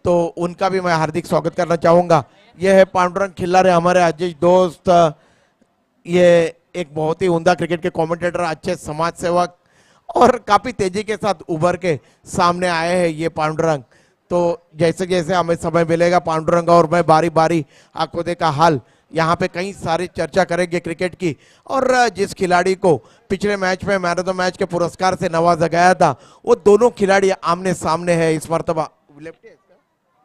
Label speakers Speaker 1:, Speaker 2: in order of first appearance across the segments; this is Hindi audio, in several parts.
Speaker 1: तो उनका भी मैं हार्दिक स्वागत करना चाहूंगा। यह है पांडुरंग खिल्लारे, हमारे अजीज दोस्त। ये एक बहुत ही उम्दा क्रिकेट के कमेंटेटर, अच्छे समाज सेवक और काफी तेजी के साथ उभर के सामने आए हैं ये पांडुरंग। तो जैसे जैसे हमें समय मिलेगा पांडुरंग और मैं बारी बारी आपको देखा हाल यहाँ पे कई सारी चर्चा करेंगे क्रिकेट की। और जिस खिलाड़ी को पिछले मैच में मैन ऑफ द मैच के पुरस्कार से नवाजा गया था, वो दोनों खिलाड़ी आमने सामने है इस मर्तबा।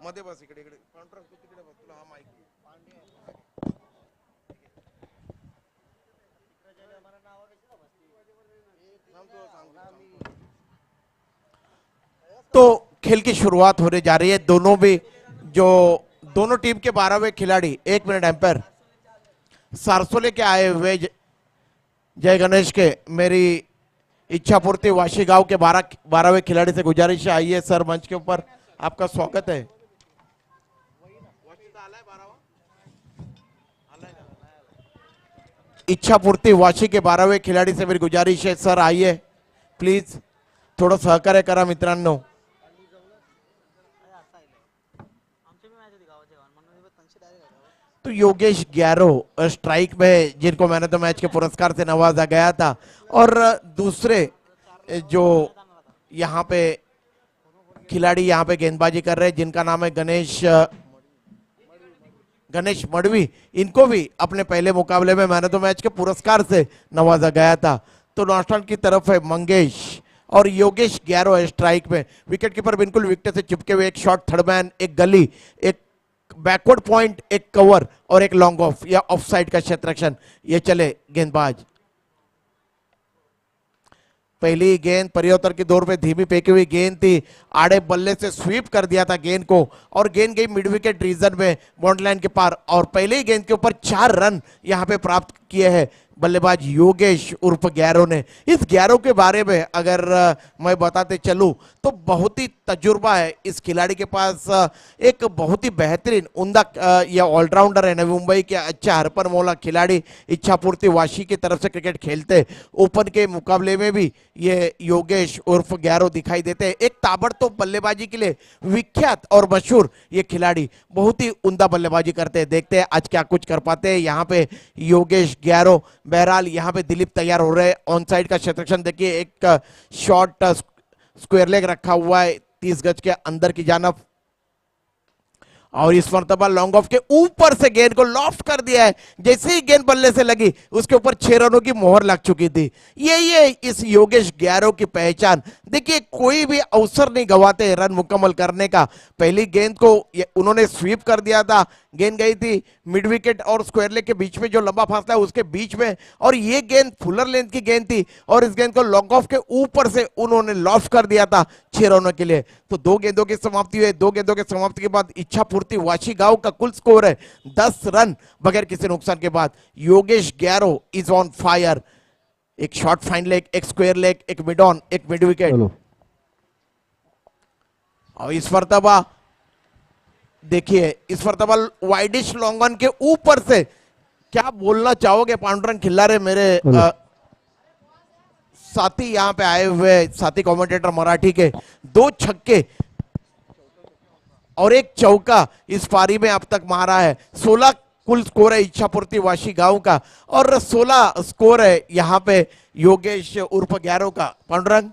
Speaker 1: मध्ये बस इकडे इकडे पांडुरंग तू तिकडे बस, तुला हा माईक तो खेल की शुरुआत होने जा रही है। दोनों टीम के 12वें खिलाड़ी, 1 मिनट एम्पायर सारसोले के आए हुए जय गणेश के मेरी इच्छा पूर्ति वाशी गांव के 12वें खिलाड़ी से गुजारिश है, आइए सर मंच के ऊपर, आपका स्वागत है। इच्छा पूर्ति वाशी के 12वें खिलाड़ी से मेरी गुजारिश है, सर आइए प्लीज, थोडं सहकार्य करा मित्रांनो। तो योगेश ग्यारो स्ट्राइक में, जिनको मैन ऑफ द मैच के पुरस्कार से नवाजा गया था, और दूसरे जो यहाँ पे खिलाड़ी यहाँ पे गेंदबाजी कर रहे हैं जिनका नाम है गणेश मड़वी, इनको भी अपने पहले मुकाबले में मैन ऑफ द मैच के पुरस्कार से नवाजा गया था। तो नॉर्थ की तरफ है मंगेश और योगेश ग्यारो है स्ट्राइक में। विकेट कीपर बिल्कुल विकेट से चिपके हुए, एक शॉट थर्ड मैन, एक गली, एक बैकवर्ड पॉइंट, एक कवर और एक लॉन्ग ऑफ या ऑफ साइड का क्षेत्ररक्षण, ये चले गेंदबाज। पहली गेंद परिवर्तन के दौर में धीमी फेंकी हुई गेंद थी, आड़े बल्ले से स्वीप कर दिया था गेंद को और गेंद गई मिड विकेट रीजन में बाउंड्री लाइन के पार, और पहले ही गेंद के ऊपर 4 रन यहां पे प्राप्त किए हैं बल्लेबाज योगेश उर्फ ग्यारो ने। इस ग्यारो के बारे में अगर मैं बताते चलूं तो बहुत ही तजुर्बा है इस खिलाड़ी के पास। एक बहुत ही बेहतरीन उम्दा या ऑलराउंडर है, नवी मुंबई के अच्छा हरपर मौला खिलाड़ी, इच्छा पूर्ति वाशी की तरफ से क्रिकेट खेलते। ओपन के मुकाबले में भी ये योगेश उर्फ ग्यारो दिखाई देते हैं। एक ताबड़तोड़ बल्लेबाजी के लिए विख्यात और मशहूर ये खिलाड़ी, बहुत ही उम्दा बल्लेबाजी करते हैं। देखते हैं आज क्या कुछ कर पाते हैं यहाँ पे योगेश ग्यारो। बहरहाल यहाँ पे दिलीप तैयार हो रहे हैं। ऑन साइड का क्षेत्ररक्षण देखिए, एक शॉट स्क्वायर लेग रखा हुआ है 30 गज के अंदर की जानब, और इस मर्तबा लॉन्ग ऑफ के ऊपर से गेंद को लॉफ्ट कर दिया है। जैसे ही गेंद बल्ले से लगी उसके ऊपर 6 रनों की मोहर लग चुकी थी। ये इस योगेश ग्यारो की पहचान। देखिए कोई भी अवसर नहीं गवाते रन मुकम्मल करने का। पहली गेंद को उन्होंने स्वीप कर दिया था, गेंद गई थी मिड विकेट और स्क्वायर लेग के बीच में जो लंबा फासला है उसके बीच में, और ये गेंद फुलर लेंथ की गेंद थी और इस गेंद को लॉन्ग ऑफ के ऊपर से उन्होंने लॉफ्ट कर दिया था 6 रनों के लिए। तो 2 गेंदों की समाप्ति हुई। 2 गेंदों की समाप्ति के बाद इच्छा पूर्ति वाशी गांव का कुल स्कोर है 10 रन बगैर किसी नुकसान के बाद। योगेश ग्यारो इज ऑन फायर। एक शॉर्ट फाइन लेग, एक स्क्वायर लेग, एक मिड ऑन, एक मिड विकेट, और इस मर्तबा देखिए इस मर्तबा वाइडिश लॉन्ग ऑन के ऊपर से। क्या बोलना चाहोगे पांडुरंग खिल्लारे, मेरे साथी यहाँ पे आए हुए साथी कमेंटेटर मराठी के, 2 छक्के और 1 चौका इस पारी में अब तक मारा है। 16 कुल स्कोर है इच्छा पूर्ति वाशी गांव का और 16 स्कोर है यहाँ पे योगेश उर्फ ग्यारो का। पांडुरंग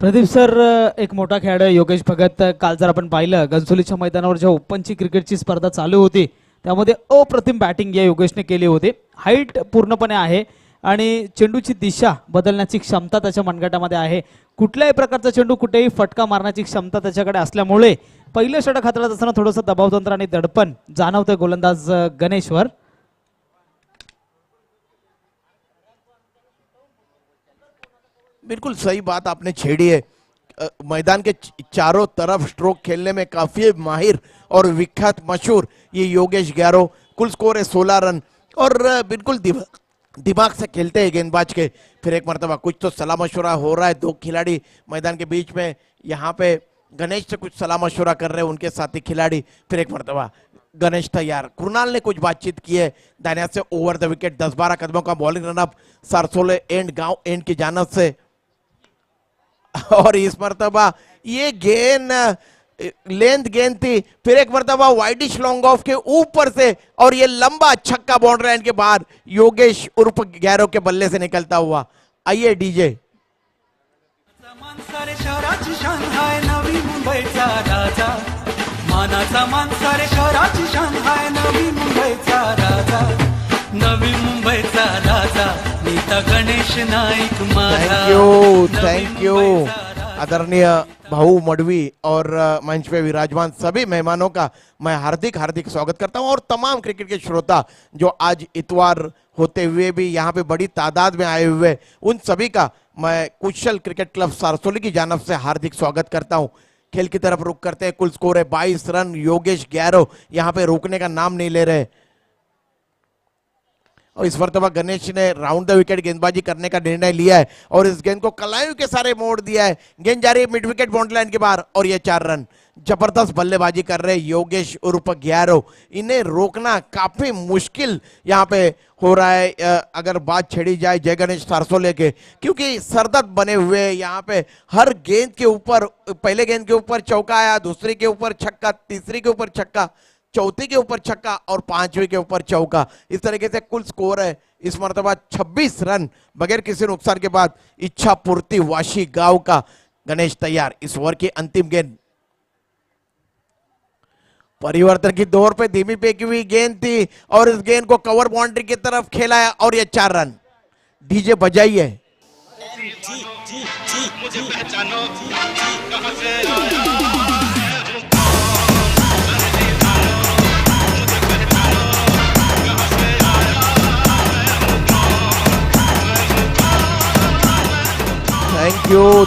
Speaker 2: प्रदीप सर, एक मोठा खेळाडू योगेश भगत, काल जर आपण पाहिलं घनसोलीच्या मैदानावर जेव्हा ओपनची क्रिकेटची स्पर्धा चालू होती त्यामध्ये अप्रतिम बॅटिंग या योगेशने केली होती। हाईट पूर्णपणे आहे आणि चेंडूची दिशा बदलण्याची क्षमता त्याच्या मनगटामध्ये आहे। कुठल्याही प्रकारचा चेंडू कुठेही फटका मारण्याची क्षमता त्याच्याकडे असल्यामुळे पहिलं षटक हाताळत असताना थोडंसं दबावतंत्र आणि दडपण जाणवतंय गोलंदाज गणेशवर।
Speaker 1: बिल्कुल सही बात आपने छेड़ी है। मैदान के चारों तरफ स्ट्रोक खेलने में काफी माहिर और विख्यात मशहूर ये योगेश ग्यारो। कुल स्कोर है 16 रन और बिल्कुल दिमाग से खेलते हैं गेंदबाज के। फिर एक मरतबा कुछ तो सलाह मशवरा हो रहा है, 2 खिलाड़ी मैदान के बीच में, यहाँ पे गणेश से कुछ सलाह मशवरा कर रहे हैं उनके साथी खिलाड़ी। फिर एक मरतबा गणेश तैयार, कृणाल ने कुछ बातचीत की है दानिया से ओवर द विकेट। 10-12 कदमों का बॉलिंग रनअप सारसोले एंड गांव एंड की जानब से। और इस मरतबा ये गेंद लेंथ गेंद थी, फिर एक मरतबा वाइडिश लॉन्ग ऑफ के ऊपर से और ये लंबा छक्का बाउंड्री लाइन के बाहर योगेश उर्फ गैरो के बल्ले से निकलता हुआ। आइए डीजे।
Speaker 3: मानसारे शहराची शान हाय नवी मुंबईचा राजा, मानाचा मानसारे शहराची शान हाय नवी मुंबईचा राजा, नवी मुंबईचा राजा नीता गणेश नाईक माझा।
Speaker 1: थैंक यू आदरणीय भाऊ मडवी और मंच पे विराजमान सभी मेहमानों का मैं हार्दिक हार्दिक स्वागत करता हूं और तमाम क्रिकेट के श्रोता जो आज इतवार होते हुए भी यहां पे बड़ी तादाद में आए हुए उन सभी का मैं कुशल क्रिकेट क्लब सारसोली की जानब से हार्दिक स्वागत करता हूं। खेल की तरफ रुख करते हैं। कुल स्कोर है 22 रन। योगेश गैरो यहां पे रोकने का नाम नहीं ले रहे और इस मरतबा गणेश ने राउंड द विकेट गेंदबाजी करने का निर्णय लिया है और इस गेंद को कलायु के सारे मोड़ दिया है। गेंद जा रही है मिड विकेट बाउंड्री लाइन के बाहर और ये 4 रन। जबरदस्त बल्लेबाजी कर रहे योगेश उर्फ गैरो। इन्हें रोकना काफी मुश्किल यहाँ पे हो रहा है अगर बात छेड़ी जाए जय गणेश सारसोले के, क्योंकि सरदर्द बने हुए यहाँ पे हर गेंद के ऊपर, पहले गेंद के ऊपर चौका आया, दूसरी के ऊपर छक्का, तीसरी के ऊपर छक्का, चौथी के ऊपर छक्का और पांचवी के ऊपर चौका। इस तरीके से कुल स्कोर है इस मरतबा 26 रन बगैर किसी नुकसान के बाद। इच्छा पूर्ति वाशी गांव का गणेश तैयार। इस ओवर की अंतिम गेंद परिवर्तन की दौर पे धीमी फेंकी हुई गेंद थी और इस गेंद को कवर बाउंड्री की तरफ खेलाया और ये 4 रन। डीजे बजाइए।
Speaker 4: मुझे पहचानो कहां से आया।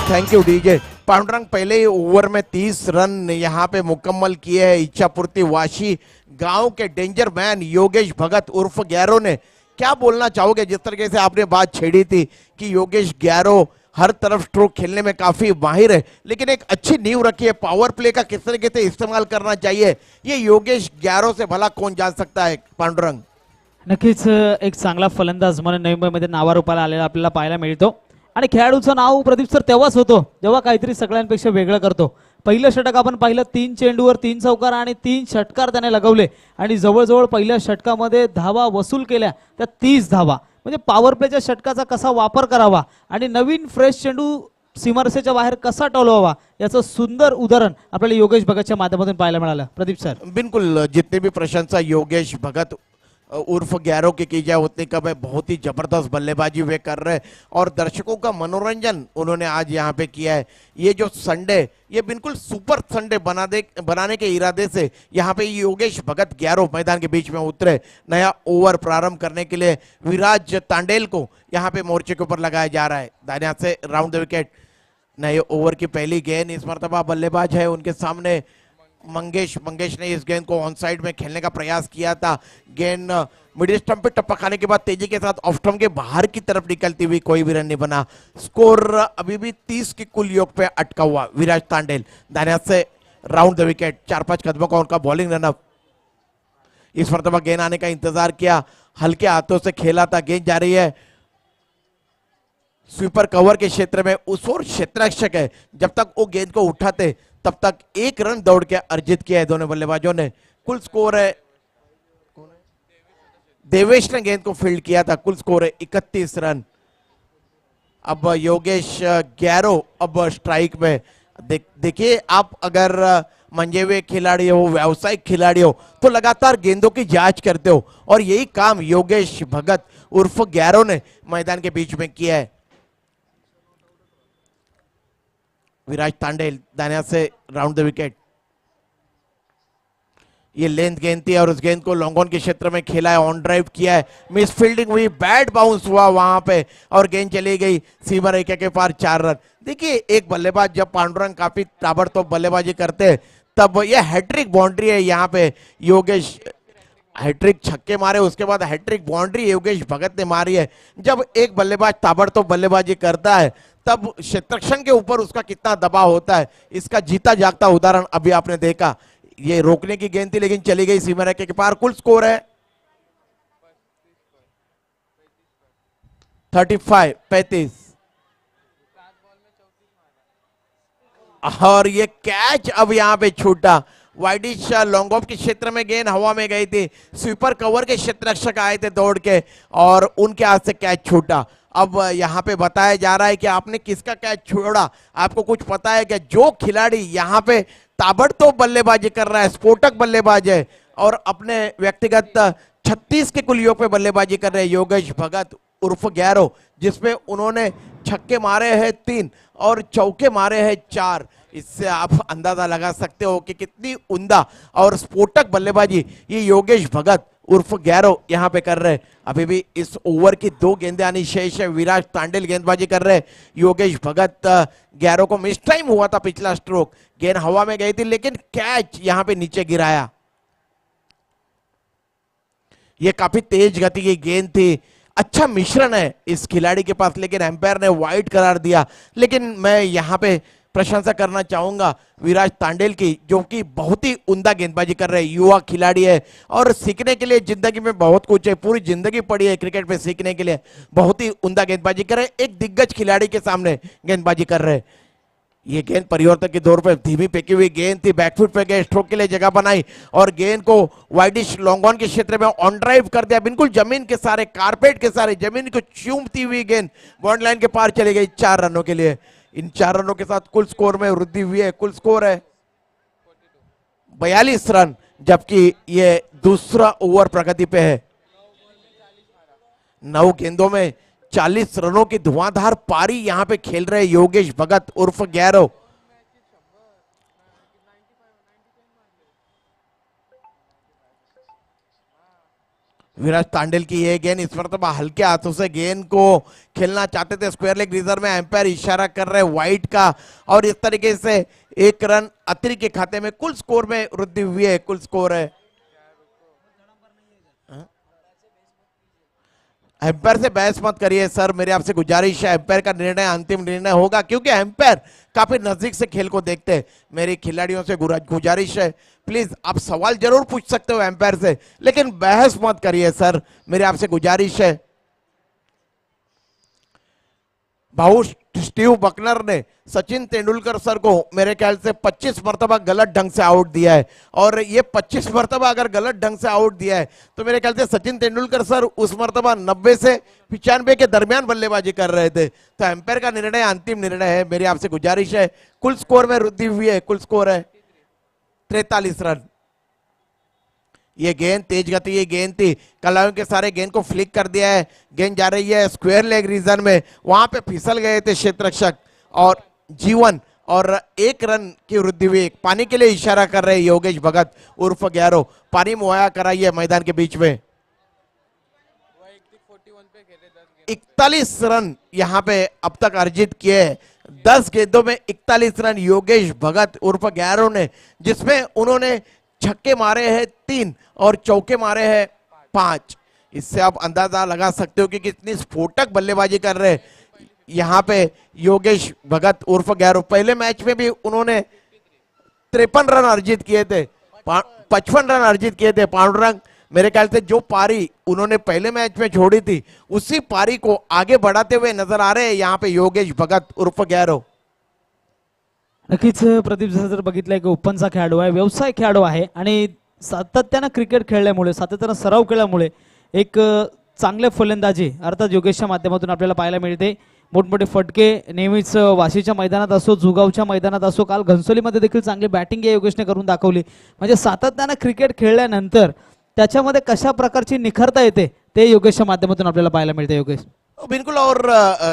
Speaker 1: Thank you DJ. पांडुरंग पहले ही ओवर में 30 रन यहां पे मुकम्मल किए हैं। इच्छापूर्ति वाशी गांव के डेंजर मैन योगेश भगत उर्फ गैरो ने। क्या बोलना चाहोगे जिस तरीके से आपने बात छेड़ी थी कि योगेश गैरो हर तरफ स्ट्रोक खेलने में काफी माहिर है, लेकिन एक अच्छी नींव रखी है। पावर प्ले का किस तरीके से इस्तेमाल करना चाहिए ये योगेश गैरो से भला कौन जान सकता है। पांडुरंग
Speaker 2: नक्कीच एक चांगला फलंदाज म्हणून नवी मुंबईमध्ये नावारूपाला आलेला आपल्याला पाहायला मिळतो आणि खेळाडूचं नाव प्रदीप सर तेव्हाच होतो जेव्हा काहीतरी सगळ्यांपेक्षा वेगळं करतो। पहिलं षटक आपण पाहिलं 3 चेंडूवर 3 चौकार आणि 3 षटकार त्याने लगवले आणि जवळजवळ पहिल्या षटकामध्ये धावा वसूल केल्या त्या 30 धावा। म्हणजे पॉवर प्लेच्या षटकाचा कसा वापर करावा आणि नवीन फ्रेश चेंडू सीमारेषेच्या बाहेर कसा टोलवावा याचं सुंदर उदाहरण आपल्याला योगेश भगतच्या माध्यमातून पाहायला मिळालं। प्रदीप सर
Speaker 1: बिल्कुल जितनी भी प्रशंसा योगेश भगत उर्फ गैरो की जाए उतनी कम है। बहुत ही जबरदस्त बल्लेबाजी वे कर रहे हैं और दर्शकों का मनोरंजन उन्होंने आज यहाँ पे किया है। ये जो संडे ये बिल्कुल सुपर संडे बनाने के इरादे से यहाँ पे योगेश भगत गैरो मैदान के बीच में उतरे। नया ओवर प्रारंभ करने के लिए विराज तांडेल को यहाँ पे मोर्चे के ऊपर लगाया जा रहा है। दाहिने हाथ से राउंड द विकेट। नए ओवर की पहली गेंद इस मरतबा बल्लेबाज है उनके सामने मंगेश ने इस गेंद को ऑन साइड में खेलने का प्रयास किया था। गेंद मिडिल स्टंप पे टप्पा खाने के बाद तेजी के साथ ऑफ स्टंप के बाहर की तरफ निकलती हुई कोई भी रन नहीं बना। स्कोर अभी भी 30 की कुल योग पे अटका हुआ। विराज तांडेल दाहिने हाथ से राउंड द विकेट। 4-5 कदमों का उनका बॉलिंग रनअप। इस मरतबा गेंद आने का इंतजार किया, हल्के हाथों से खेला था। गेंद जा रही है स्वीपर कवर के क्षेत्र में। उस ओर क्षेत्ररक्षक है, जब तक वो गेंद को उठाते तब तक 1 रन दौड़ के अर्जित किया है दोनों बल्लेबाजों ने। कुल स्कोर है देवेश ने गेंद को फील्ड किया था। कुल स्कोर है 31 रन। अब योगेश गैरो अब स्ट्राइक में। देखिए आप अगर मंजे हुए खिलाड़ी हो, व्यावसायिक खिलाड़ी हो तो लगातार गेंदों की जांच करते हो और यही काम योगेश भगत उर्फ गैरो ने मैदान के बीच में किया है। विराज तांडेल दाहिने हाथ से राउंड द विकेट। ये लेंथ गेंद थी और उस गेंद को लॉन्ग ऑन के क्षेत्र में खेला है, ऑन ड्राइव किया है, मिस फील्डिंग हुई, बैट बाउंस हुआ वहां पे और गेंद चली गई सीमा रेखा के पार। 4 रन। देखिए एक बल्लेबाज जब पांडुरंग काफी ताबड़तोड़ बल्लेबाजी करते हैं तब ये हैट्रिक बाउंड्री है। यहाँ पे योगेश हैट्रिक छक्के मारे, उसके बाद हैट्रिक बाउंड्री योगेश भगत ने मारी है। जब एक बल्लेबाज ताबड़तोड़ बल्लेबाजी करता है तब क्षेत्ररक्षण के ऊपर उसका कितना दबाव होता है, इसका जीता जागता उदाहरण अभी आपने देखा। ये रोकने की गेंद थी लेकिन चली गई सीमा रेखा के पार। कुल स्कोर है 35। और ये कैच अब यहाँ पे छूटा। वाइडिश लॉन्ग ऑफ के क्षेत्र में गेंद हवा में गई थी, स्वीपर कवर के क्षेत्र रक्षक आए थे दौड़ के और उनके हाथ से कैच छूटा। अब यहाँ पे बताया जा रहा है कि आपने किसका कैच छोड़ा, आपको कुछ पता है कि जो खिलाड़ी यहाँ पे ताबड़तोड़ बल्लेबाजी कर रहा है, स्फोटक बल्लेबाज है और अपने व्यक्तिगत 36 के कुल योग पे बल्लेबाजी कर रहे हैं योगेश भगत उर्फ गैरो, जिसमें उन्होंने छक्के मारे हैं 3 और चौके मारे हैं 4। इससे आप अंदाजा लगा सकते हो कि कितनी उम्दा और स्फोटक बल्लेबाजी ये योगेश भगत उर्फ गैरो यहाँ पे कर रहे हैं। अभी भी इस ओवर की 2 गेंदें आनी शेष है। विराज तांडेल गेंदबाजी कर रहे हैं, योगेश भगत गैरो को मिस टाइम हुआ था पिछला स्ट्रोक, गेंद हवा में गई थी लेकिन कैच यहाँ पे नीचे गिराया। ये काफी तेज गति की गेंद थी, अच्छा मिश्रण है इस खिलाड़ी के पास, लेकिन एम्पायर ने वाइड करार दिया। लेकिन मैं यहाँ पे प्रशंसा करना चाहूंगा विराज तांडेल की, जो कि बहुत ही उम्दा गेंदबाजी कर रहे हैं, युवा खिलाड़ी है और सीखने के लिए जिंदगी में बहुत कुछ है, पूरी जिंदगी पड़ी है क्रिकेट में सीखने के लिए। बहुत ही उम्दा गेंदबाजी कर रहे हैं, एक दिग्गज खिलाड़ी के सामने गेंदबाजी कर रहे हैं। ये गेंद परिवर्तन के दौर पर धीमी फेंकी हुई गेंद थी, बैकफुट पे गए, स्ट्रोक के लिए जगह बनाई और गेंद को वाइडिश लॉन्ग ऑन के क्षेत्र में ऑन ड्राइव कर दिया, बिल्कुल जमीन के सारे कारपेट के सारे जमीन को चूमती हुई गेंद बॉन्ड लाइन के पार चली गई 4 रनों के लिए। इन 4 रनों के साथ कुल स्कोर में वृद्धि हुई है, कुल स्कोर है 42 रन, जबकि ये दूसरा ओवर प्रगति पे है। 9 गेंदों में 40 रनों की धुआंधार पारी यहां पे खेल रहे योगेश भगत उर्फ गैरो। विराज तांडेल की ये गेंद इस मरतबा हल्के हाथों से गेंद को खेलना चाहते थे, स्क्वायर लेग रिजर्व में एम्पायर इशारा कर रहे वाइड का और इस तरीके से 1 रन अतिरिक्त के खाते में कुल स्कोर में वृद्धि हुई है। कुल स्कोर है, एम्पायर से बहस मत करिए सर, मेरी आपसे गुजारिश है, एम्पायर का निर्णय अंतिम निर्णय होगा क्योंकि एम्पायर काफी नजदीक से खेल को देखते हैं। मेरी खिलाड़ियों से गुजारिश है, प्लीज आप सवाल जरूर पूछ सकते हो एम्पायर से, लेकिन बहस मत करिए सर, मेरी आपसे गुजारिश है। भाऊ स्टीव बकनर ने सचिन तेंदुलकर सर को मेरे ख्याल से 25 मरतबा गलत ढंग से आउट दिया है और ये 25 मरतबा अगर गलत ढंग से आउट दिया है तो मेरे ख्याल से सचिन तेंदुलकर सर उस मरतबा 90 से 95 के दरमियान बल्लेबाजी कर रहे थे। तो एम्पायर का निर्णय अंतिम निर्णय है, मेरी आपसे गुजारिश है। कुल स्कोर में वृद्धि हुई है, कुल स्कोर है 43 रन। ये गेंद तेज गति की गेंद थी, कलायों के सारे गेंद को फ्लिक कर दिया है, गेंद जा रही है स्क्वायर लेग रीजन में, वहां पे फिसल गए थे क्षेत्र रक्षक और जीवन और 1 रन की वृद्धि हुई। पानी के लिए इशारा कर रहे योगेश भगत उर्फ गैरो, पानी मुहैया कराइए मैदान के बीच में। 41 रन यहाँ पे अब तक अर्जित किए, 10 गेंदों में 41 रन योगेश भगत उर्फ गैरो ने, जिसमें उन्होंने छक्के मारे हैं 3 और चौके मारे हैं 5। इससे आप अंदाजा लगा सकते हो कि कितनी स्फोटक बल्लेबाजी कर रहे हैं यहाँ पे योगेश भगत उर्फ गैरो। पहले मैच में भी उन्होंने 53 रन अर्जित किए थे, 55 रन अर्जित किए थे। पांडुरंग मेरे ख्याल से जो पारी उन्होंने पहले मैच में छोड़ी थी उसी पारी को आगे बढ़ाते हुए नजर आ रहे हैं यहाँ पे योगेश भगत उर्फ गैरो।
Speaker 2: नक्कीच प्रदीप, जर बघितलंय की ओपनचा खेळाडू आहे, व्यवसाय खेळाडू आहे आणि सातत्यानं क्रिकेट खेळल्यामुळे, सातत्यानं सराव केल्यामुळे एक चांगले फलंदाजी अर्थात योगेशच्या माध्यमातून आपल्याला पाहायला मिळते। मोठमोठे फटके नेहमीच वाशीच्या मैदानात असो, जुगावच्या मैदानात असो, काल घनसोलीमध्ये देखील चांगली बॅटिंग या योगेशने करून दाखवली। म्हणजे सातत्यानं क्रिकेट खेळल्यानंतर त्याच्यामध्ये कशा प्रकारची निखरता येते ते योगेशच्या माध्यमातून आपल्याला पाहायला मिळते। योगेश
Speaker 1: बिल्कुल और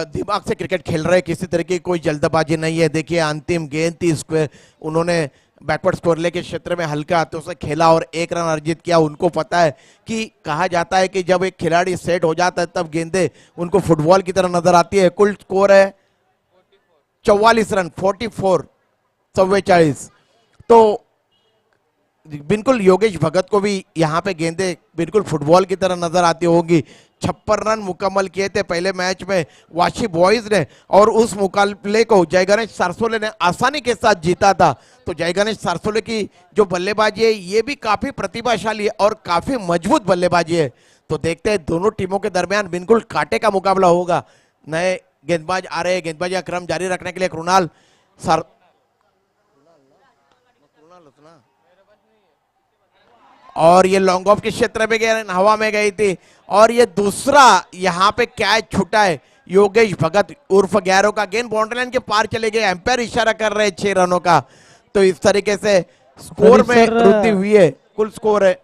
Speaker 1: दिमाग से क्रिकेट खेल रहे, किसी तरह की कोई जल्दबाजी नहीं है। देखिए अंतिम गेंद थी, स्क्वायर उन्होंने बैकवर्ड स्कोर लेके क्षेत्र में हल्के हाथों से खेला और 1 रन अर्जित किया। उनको पता है कि कहा जाता है कि जब एक खिलाड़ी सेट हो जाता है तब गेंदें उनको फुटबॉल की तरह नजर आती है। कुल स्कोर है 44 रन, 44 तो बिल्कुल योगेश भगत को भी यहाँ पे गेंदें बिल्कुल फुटबॉल की तरह नजर आती होंगी। 56 रन मुकम्मल किए थे पहले मैच में वाशी बॉयज ने और उस मुकाबले को जय गणेश सारसोले ने आसानी के साथ जीता था। तो जय गणेश सारसोले की जो बल्लेबाजी है ये भी काफी प्रतिभाशाली है और काफी मजबूत बल्लेबाजी है। तो देखते हैं दोनों टीमों के दरमियान बिल्कुल कांटे का मुकाबला होगा। नए गेंदबाज आ रहे हैं, गेंदबाजी का क्रम जारी रखने के लिए कृणाल और ये लॉन्ग ऑफ के क्षेत्र में गए, हवा में गई थी और ये दूसरा यहाँ पे कैच छूटा है योगेश भगत उर्फ गैरो का। गेंद बाउंड्री लाइन के पार चले गए, एम्पायर इशारा कर रहे हैं 6 रनों का। तो इस तरीके से स्कोर में
Speaker 2: सर,
Speaker 1: वृद्धि हुई है। कुल स्कोर है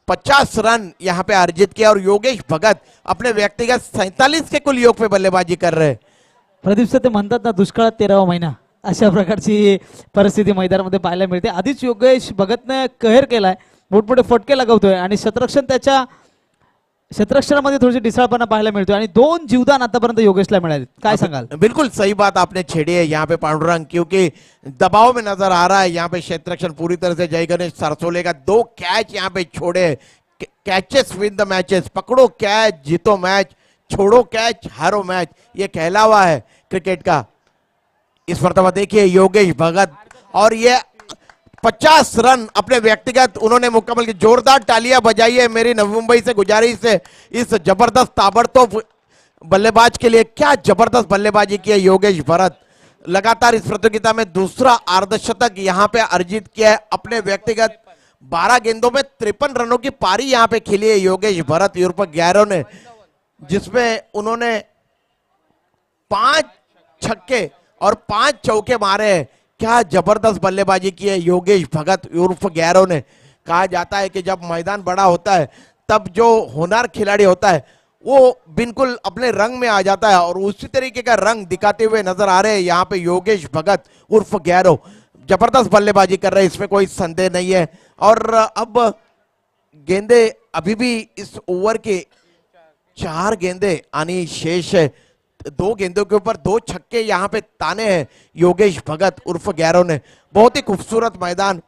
Speaker 1: 50 रन यहाँ पे अर्जित किया और योगेश भगत अपने व्यक्तिगत 47 के कुल योग पे बल्लेबाजी कर रहे हैं।
Speaker 2: प्रदीप सर, ते म्हणतात ना दुष्काळात 13वा महिना, अशा प्रकारची परिस्थिती मैदानामध्ये पाहायला मिळते. आधीच योगेश भगतने कहर केलाय, मोठमोठे फटके लगावतोय आणि शतरक्षणामध्ये थोडीशी डिसाळपणा पाहायला मिळतोय आणि 2 जीवदान आतापर्यंत योगेशला मिळाले. काय सांगाल?
Speaker 1: बिल्कुल सही बात आपने छेड़ी है यहाँ पे पांडुरंग, क्योंकि दबाव में नजर आ रहा है यहाँ पे क्षेत्ररक्षण पूरी तरह से। जय गणेश सरसोले का 2 कैच यहाँ पे छोड़े। कैचेस विन द मैचेस, पकड़ो कैच जीतो मैच, छोड़ो कैच हारो मैच, ये कहलावा है क्रिकेट का। इस मर्तबा देखिए योगेश भगत और ये 50 रन अपने व्यक्तिगत उन्होंने मुकम्मल की। जोरदार तालियां बजाइए मेरी नवी मुंबई से गुजारिश है इस जबरदस्त ताबड़तोड़ बल्लेबाज के लिए। क्या जबरदस्त बल्लेबाजी की है योगेश भगत। लगातार इस प्रतियोगिता में दूसरा अर्धशतक यहाँ पे अर्जित किया है। अपने व्यक्तिगत 12 गेंदों में 53 रनों की पारी यहाँ पे खेली है योगेश भगत उर्फ गैरो ने, जिसमें उन्होंने 5 छक्के और 5 चौके मारे हैं। क्या जबरदस्त बल्लेबाजी की है योगेश भगत उर्फ गैरो ने। कहा जाता है कि जब मैदान बड़ा होता है तब जो होनहार खिलाड़ी होता है वो बिल्कुल अपने रंग में आ जाता है और उसी तरीके का रंग दिखाते हुए नजर आ रहे हैं यहाँ पे योगेश भगत उर्फ गैरो। जबरदस्त बल्लेबाजी कर रहे हैं, इसमें कोई संदेह नहीं है। और अब गेंदे अभी भी इस ओवर के 4 गेंदे आनी शेष है। 2 गेंदों के ऊपर 2 छक्के यहाँ पे ताने हैं योगेश भगत उर्फ गैरो ने। बहुत ही खूबसूरत मैदान,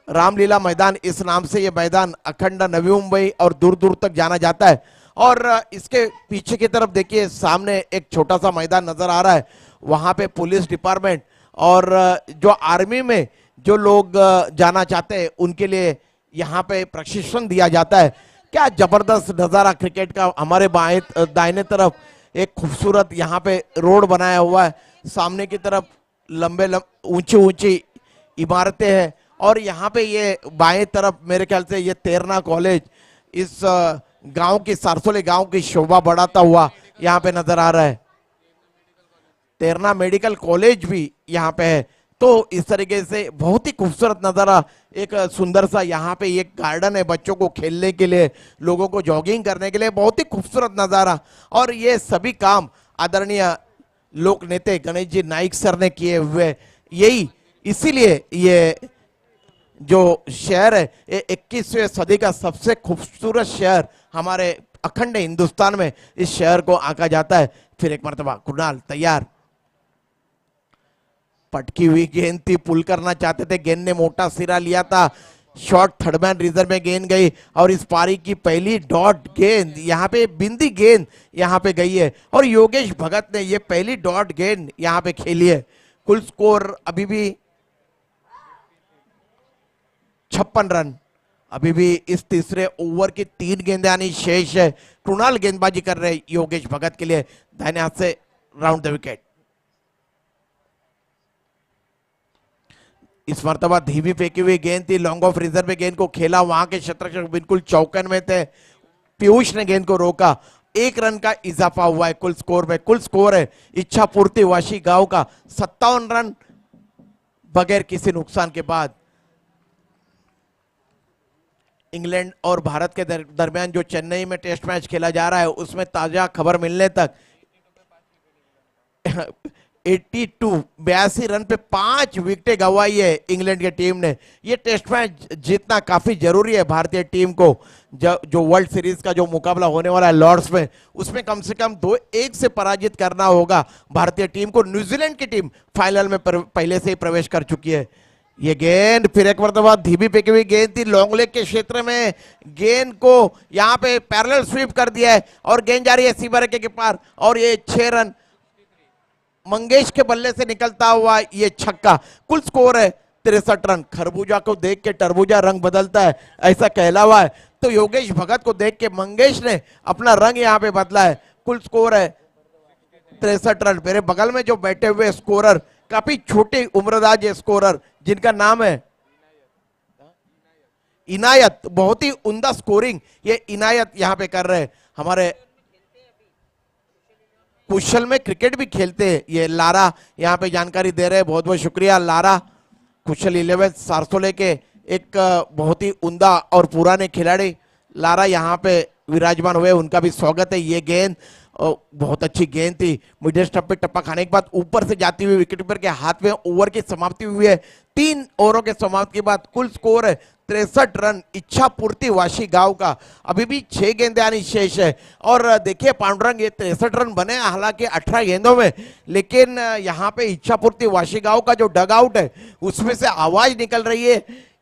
Speaker 1: रामलीला मैदान इस नाम से ये मैदान अखंड नवी मुंबई और दूर दूर तक जाना जाता है। और इसके पीछे की तरफ देखिए सामने एक छोटा सा मैदान नजर आ रहा है, वहां पे पुलिस डिपार्टमेंट और जो आर्मी में जो लोग जाना चाहते हैं उनके लिए यहाँ पे प्रशिक्षण दिया जाता है। क्या जबरदस्त नजारा क्रिकेट का। हमारे दाहिने तरफ एक खूबसूरत यहाँ पे रोड बनाया हुआ है, सामने की तरफ लंबे ऊंची ऊंची इमारतें हैं और यहाँ पे ये बाएं तरफ मेरे ख्याल से ये तेरना कॉलेज इस गांव की सरसोले गांव की शोभा बढ़ाता हुआ यहाँ पे नजर आ रहा है। तेरना मेडिकल कॉलेज भी यहाँ पे है। तो इस तरीके से बहुत ही खूबसूरत नजारा, एक सुंदर सा यहाँ पे एक गार्डन है बच्चों को खेलने के लिए, लोगों को जॉगिंग करने के लिए, बहुत ही खूबसूरत नजारा। और ये सभी काम आदरणीय लोक नेता गणेश जी नाइक सर ने किए हुए, यही इसीलिए ये जो शहर है ये 21वीं सदी का सबसे खूबसूरत शहर हमारे अखंड हिंदुस्तान में इस शहर को आंका जाता है। फिर एक मर्तबा कुणाल तैयार, पटकी हुई गेंद थी, पुल करना चाहते थे, गेंद ने मोटा सिरा लिया था, शॉर्ट थर्ड मैन रिजर्व में गेंद गई और इस पारी की पहली डॉट गेंद यहाँ पे बिंदी गेंद यहाँ पे गई है और योगेश भगत ने ये पहली डॉट गेंद यहाँ पे खेली है। कुल स्कोर अभी भी 56 रन, अभी भी इस तीसरे ओवर की 3 गेंदें आनी शेष है। कृणाल गेंदबाजी कर रहे योगेश भगत के लिए, दाहिने हाथ से राउंड द विकेट। इस मर्तबा धीमी फेंकी हुई गेंद थी, लॉन्ग ऑफ रिजर्व में गेंद को खेला, वहां के क्षेत्ररक्षक बिल्कुल चौकन में थे, पीयूष ने गेंद को रोका। 1 रन का इजाफा हुआ है कुल स्कोर में। कुल स्कोर है इच्छा पूर्ति वाशी गांव का 57 रन बगैर किसी नुकसान के बाद। इंग्लैंड और भारत के दरमियान जो चेन्नई में टेस्ट मैच खेला जा रहा है उसमें ताजा खबर मिलने तक 82 रन पे 5 विकेटें गंवाई है इंग्लैंड की टीम ने। ये टेस्ट मैच जीतना काफी जरूरी है भारतीय टीम को। जो वर्ल्ड सीरीज का जो मुकाबला होने वाला है लॉर्ड्स में, उसमें कम से कम 2-1 से पराजित करना होगा भारतीय टीम को। न्यूजीलैंड की टीम फाइनल में पहले से ही प्रवेश कर चुकी है। ये गेंद फिर एक मरतबा धीमी फेंकी हुई गेंद थी, लॉन्ग लेग के क्षेत्र में गेंद को यहाँ पे पैरेलल स्वीप कर दिया है और गेंद जा रही है सीमा के पार और ये 6 रन मंगेश के बल्ले से निकलता हुआ ये छक्का। कुल स्कोर है 63 रन। खरबूजा को देख के तरबूजा रंग बदलता है, ऐसा कहलावा है। तो योगेश भगत को देख के मंगेश ने अपना रंग यहाँ पे बदला है। कुल स्कोर है 63 रन। मेरे बगल में जो बैठे हुए स्कोरर काफी छोटे उम्रदाज स्कोरर जिनका नाम है इनायत, बहुत ही उम्दा स्कोरिंग ये इनायत यहाँ पे कर रहे हैं। हमारे कुशल में क्रिकेट भी खेलते हैं ये लारा, यहाँ पे जानकारी दे रहे हैं। बहुत बहुत शुक्रिया लारा। कुशल 11 सारसोले के एक बहुत ही उम्दा और पुराने खिलाड़ी लारा यहाँ पे विराजमान हुए, उनका भी स्वागत है। ये गेंद बहुत अच्छी गेंद थी, मिडिल स्टंप पे टप्पा खाने के बाद ऊपर से जाती हुई विकेट कीपर के हाथ में। ओवर की समाप्ति हुई है। 3 ओवरों के समाप्ति के बाद कुल स्कोर है 63 रन। इच्छा पूर्ति वाशी गांव का अभी भी 6 गेंदें आनी शेष है। और देखिए पांडुरंग, ये 63 रन बने हालांकि 18 गेंदों में, लेकिन यहाँ पे इच्छा पूर्ति वाशी गांव का जो डग आउट है उसमें से आवाज निकल रही है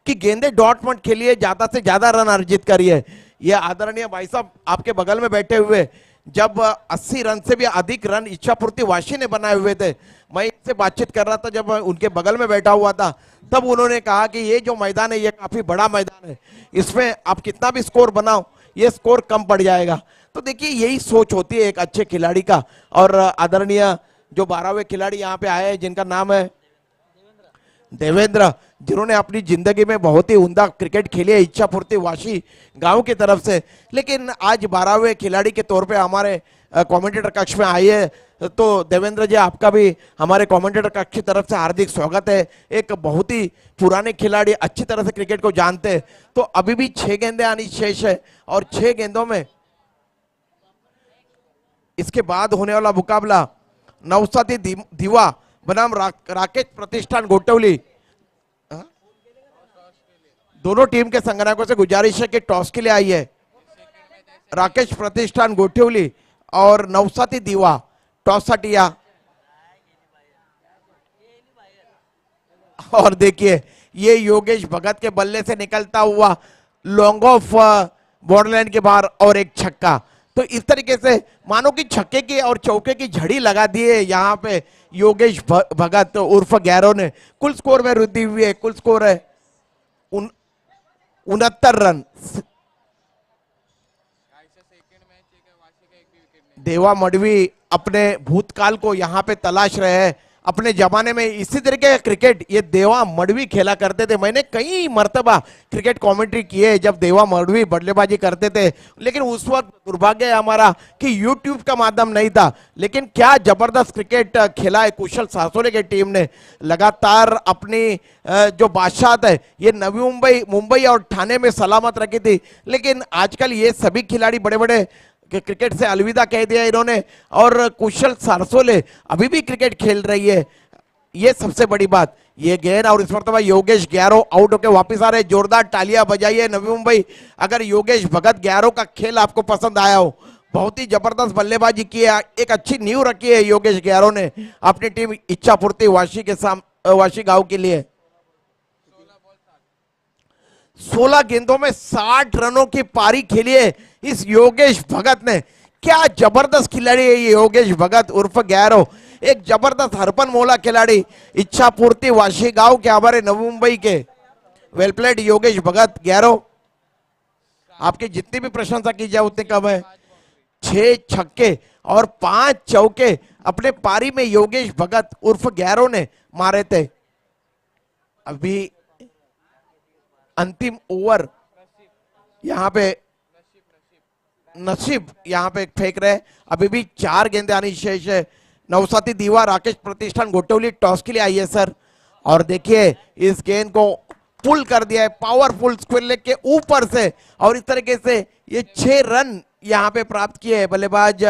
Speaker 1: कि गेंदे डॉट मत खेलिए, ज्यादा से ज्यादा रन अर्जित करिए। ये आदरणीय भाई साहब आपके बगल में बैठे हुए, जब 80 रन से भी अधिक रन इच्छा पूर्ति वाशी ने बनाए हुए थे, मैं इनसे बातचीत कर रहा था जब मैं उनके बगल में बैठा हुआ था, तब उन्होंने कहा कि ये जो मैदान है ये काफी बड़ा मैदान है, इसमें आप कितना भी स्कोर बनाओ ये स्कोर कम पड़ जाएगा। तो देखिए यही सोच होती है एक अच्छे खिलाड़ी का। और आदरणीय जो 12वें खिलाड़ी यहाँ पे आए हैं जिनका नाम है देवेंद्र, जिन्होंने अपनी जिंदगी में बहुत ही उम्दा क्रिकेट खेली है इच्छा पूर्ति वाशी गांव की तरफ से, लेकिन आज 12वें खिलाड़ी के तौर पे हमारे कमेंटेटर कक्ष में आई है। तो देवेंद्र जी आपका भी हमारे कमेंटेटर कक्ष की तरफ से हार्दिक स्वागत है। एक बहुत ही पुराने खिलाड़ी, अच्छी तरह से क्रिकेट को जानते हैं। तो अभी भी 6 गेंदें आनी शेष है और 6 गेंदों में इसके बाद होने वाला मुकाबला नौसादी दीवा बनाम राकेश प्रतिष्ठान गोटवली। दोनों टीम के संगठकों से गुजारिश है कि टॉस के लिए आई है राकेश प्रतिष्ठान गोटवली और नौसादी दीवा। टॉस हटिया और देखिए ये योगेश भगत के बल्ले से निकलता हुआ लॉन्ग ऑफ बॉर्डरलाइन के बाहर और एक छक्का। तो इस तरीके से मानो कि छक्के की और चौके की झड़ी लगा दी है यहाँ पे योगेश भगत उर्फ गैरो ने। कुल स्कोर में वृद्धि हुई है, कुल स्कोर है 69 रन। देवा मडवी अपने भूतकाल को यहाँ पे तलाश रहे हैं। अपने जमाने में इसी तरीके का क्रिकेट ये देवा मडवी खेला करते थे। मैंने कई मर्तबा क्रिकेट कमेंट्री की है जब देवा मडवी बल्लेबाजी करते थे, लेकिन उस वक्त दुर्भाग्य है हमारा कि यूट्यूब का माध्यम नहीं था। लेकिन क्या जबरदस्त क्रिकेट खेला है कुशल सारसोले की टीम ने। लगातार अपनी जो बादशाहत है ये नवी मुंबई और ठाणे में सलामत रखी थी। लेकिन आजकल ये सभी खिलाड़ी बड़े बड़े क्रिकेट से अलविदा कह दिया इन्होंने, और कुशल सारसोले अभी भी क्रिकेट खेल रही है, ये सबसे बड़ी बात। ये गेंद और इस मरतबा योगेश ग्यारो आउट होकर वापस आ रहे। जोरदार तालियां बजाइए नवी मुंबई अगर योगेश भगत ग्यारो का खेल आपको पसंद आया हो। बहुत ही जबरदस्त बल्लेबाजी की है, एक अच्छी नींव रखी है योगेश ग्यारो ने अपनी टीम इच्छा पूर्ति वाशी के वाशी गांव के लिए। 16 गेंदों में 60 रनों की पारी खेली है इस योगेश भगत ने। क्या जबरदस्त खिलाड़ी है ये योगेश भगत उर्फ गैरो, एक जबरदस्त हरपन मोला खिलाड़ी इच्छा पूर्ति वाशी गांव के हमारे नवी मुंबई के। वेल प्लेड योगेश भगत गैरो, आपकी जितनी भी प्रशंसा की जाए उतनी कम है। 6 छक्के और 5 चौके अपने पारी में योगेश भगत उर्फ गैरो ने मारे थे। अभी अंतिम ओवर यहां पे नसीब यहां पे फेंक रहे। अभी भी 4 गेंदें आनी शेष है। नौसादी दीवा राकेश प्रतिष्ठान गोटवली टॉस के लिए आई है सर, और देखिए इस गेंद को पुल कर दिया है पावरफुल स्क्वायर लेग के ऊपर से, और इस तरीके से ये 6 रन यहां पे प्राप्त किए हैं बल्लेबाज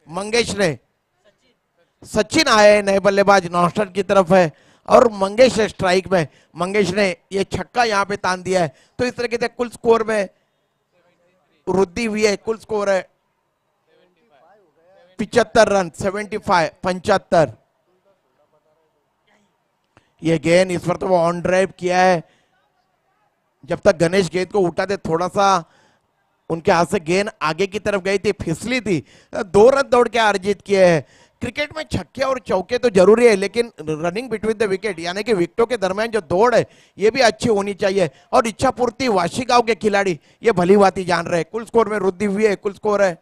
Speaker 1: मंगेश ने। सचिन आए नए बल्लेबाज नॉस्टन की तरफ है और मंगेश है स्ट्राइक में। मंगेश ने ये छक्का यहाँ पे तान दिया है। तो इस तरीके से कुल स्कोर में वृद्धि हुई है। कुल स्कोर है 75 रन, 75। ये गेंद इस पर तो वो ऑन ड्राइव किया है। जब तक गणेश गेंद को उठाते थोड़ा सा उनके हाथ से गेंद आगे की तरफ गई थी, फिसली थी। 2 रन दौड़ के अर्जित किए हैं। क्रिकेट में छक्के और चौके तो जरूरी है, लेकिन रनिंग बिटवीन द विकेट यानी कि विकेटों के दरमियान जो दौड़ है ये भी अच्छी होनी चाहिए। और इच्छा पूर्ति वाशी गांव के खिलाड़ी ये भली बात ही जान रहे हैं। कुल स्कोर में वृद्धि हुई है। कुल स्कोर है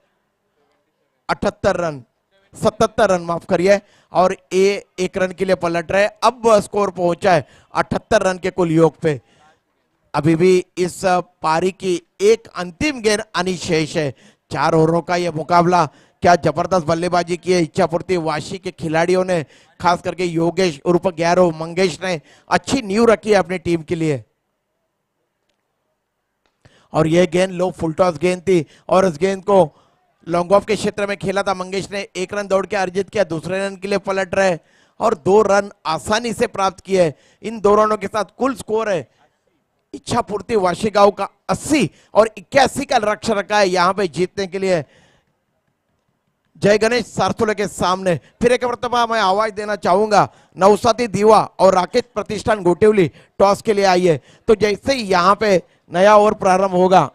Speaker 1: 78 रन, 77 रन माफ करिए, और 1 रन के लिए पलट रहे। अब स्कोर पहुंचा है 78 रन के कुल योग पे। अभी भी इस पारी की एक अंतिम गेंद आनी शेष है। 4 ओवरों का यह मुकाबला, क्या जबरदस्त बल्लेबाजी की है इच्छापूर्ति वाशी के खिलाड़ियों ने, खास करके योगेश उर्फ गैरव मंगेश ने अच्छी नींव रखी है अपनी टीम के लिए। और यह गेंद लो फुल टॉस गेंद थी और इस गेंद को लॉन्ग ऑफ के क्षेत्र में खेला था मंगेश ने। 1 रन दौड़ के अर्जित किया, दूसरे रन के लिए पलट रहे और 2 रन आसानी से प्राप्त किए। इन 2 रनों के साथ कुल स्कोर है इच्छापूर्ति वाशीगांव का 80 और 81 का लक्ष्य रखा है यहां पे जीतने के लिए जय गणेश सारथोले के सामने। फिर एक मरतबा मैं आवाज देना चाहूंगा, नौसाती दीवा और राकेश प्रतिष्ठान गोटिवली टॉस के लिए आई है। तो जैसे ही यहाँ पे नया ओवर प्रारंभ होगा,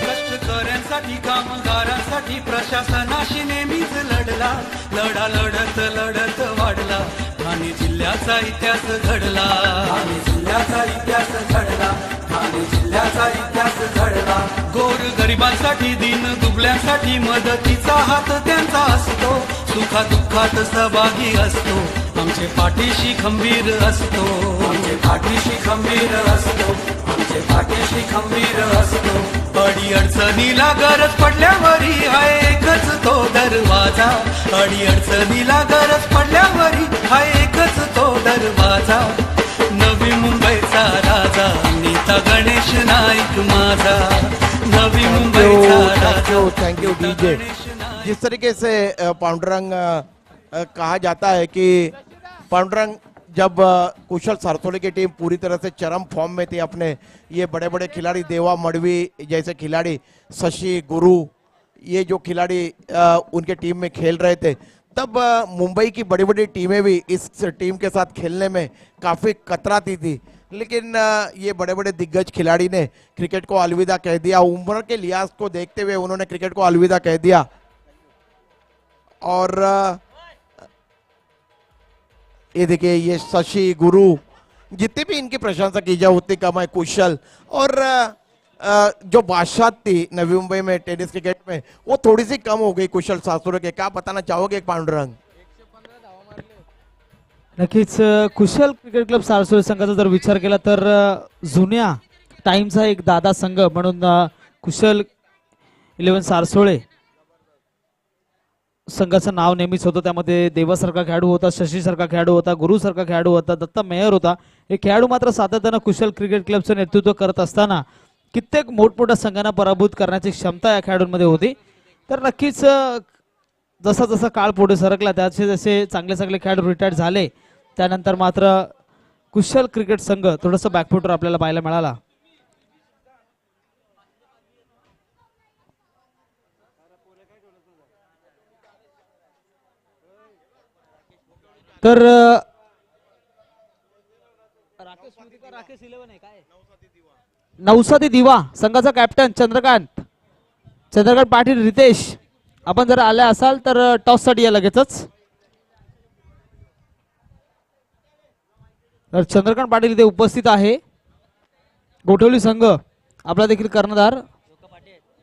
Speaker 3: कष्टकऱ्यांसाठी कामगारांसाठी प्रशासनाशी नेहमीच लढला, लढा लढत लढत वाढला, ठाणे जिल्ह्याचा इतिहास घडला, ठाणे जिल्ह्याचा इतिहास घडला, ठाणे जिल्ह्याचा इतिहास घडला। गोर गरिबांसाठी दीन दुबळ्यांसाठी मदतीचा हात त्यांचा असतो, सुखा दुःखात सहभागी असतो, आमचे पाठीशी खंबीर असतो, आमचे पाठीशी खंबीर असतो, आमचे पाठीशी खंबीर असतो। अडी अडचणीला गरज पडल्यावरी हाय एकच तो दरवाजा, अडी अडचणीला गरज पडल्यावरी हाय एकच तो दरवाजा। नवी मुंबईचा राजा नेता गणेश नाईक माझा, नवी मुंबईचा राजा।
Speaker 1: Thank you DJ. जिस तरीके से पांडुरंग कहा जाता है कि पांडुरंग जब कुशल सारथोले की टीम पूरी तरह से चरम फॉर्म में थी, अपने ये बड़े बड़े खिलाड़ी देवा मड़वी जैसे खिलाड़ी, शशि गुरु, ये जो खिलाड़ी उनके टीम में खेल रहे थे, तब मुंबई की बड़ी बड़ी टीमें भी इस टीम के साथ खेलने में काफ़ी कतराती थी। लेकिन ये बड़े बड़े दिग्गज खिलाड़ी ने क्रिकेट को अलविदा कह दिया, उम्र के लिहाज को देखते हुए उन्होंने क्रिकेट को अलविदा कह दिया। और ये देखिए, ये शशि गुरु, जितनी भी इनकी प्रशंसा की जाए उतनी कम है। कुशल और जो बादशाह थी नवी मुंबई में टेनिस क्रिकेट में, वो थोड़ी सी कम हो गई कुशल सासुरे के। क्या बताना चाहोगे एक पांडुरंग?
Speaker 2: नक्कीच कुशल क्रिकेट क्लब सारसोळे संघाचा जर विचार केला तर जुन्या टाइमचा एक दादा संघ म्हणून कुशल 11 सारसोळे संघाचं नाव नेहमीच होतं। त्यामध्ये देवासारखा खेळाडू होता, शशी सारखा खेळाडू होता, गुरु सारखा खेळाडू होता, दत्ता मेहर होता। हे खेळाडू मात्र सातत्यानं कुशल क्रिकेट क्लबचं नेतृत्व करत असताना कित्येक मोठमोठ्या संघांना पराभूत करण्याची क्षमता या खेळाडूंमध्ये होती। तर नक्कीच जसा जसा काळ पुढे सरकला, त्याचे जसे चांगले चांगले खेळाडू रिटायर झाले, त्यानंतर मात्र कुशल क्रिकेट संघ थोडंसं बॅकफुटवर आपल्याला पाहायला मिळाला। तर नवसादी दिवा संघाचा कॅप्टन चंद्रकांत पाटील रितेश, आपण जर आले असाल तर टॉस साठी या लगेचच। तर चंद्रकांत पाटील इथे उपस्थित आहे। गोठवली संघ आपला देखील कर्णधार,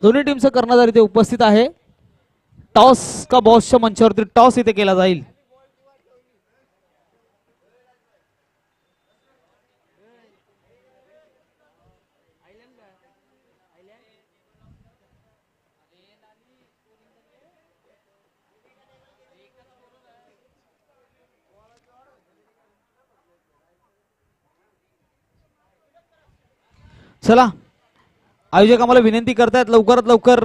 Speaker 2: दोन्ही टीमचा कर्णधार इथे उपस्थित आहे। टॉस का बॉसच्या मंचावरती टॉस इथे केला जाईल। चला, आयोजक आम्हाला विनंती करतायत लवकरात लवकर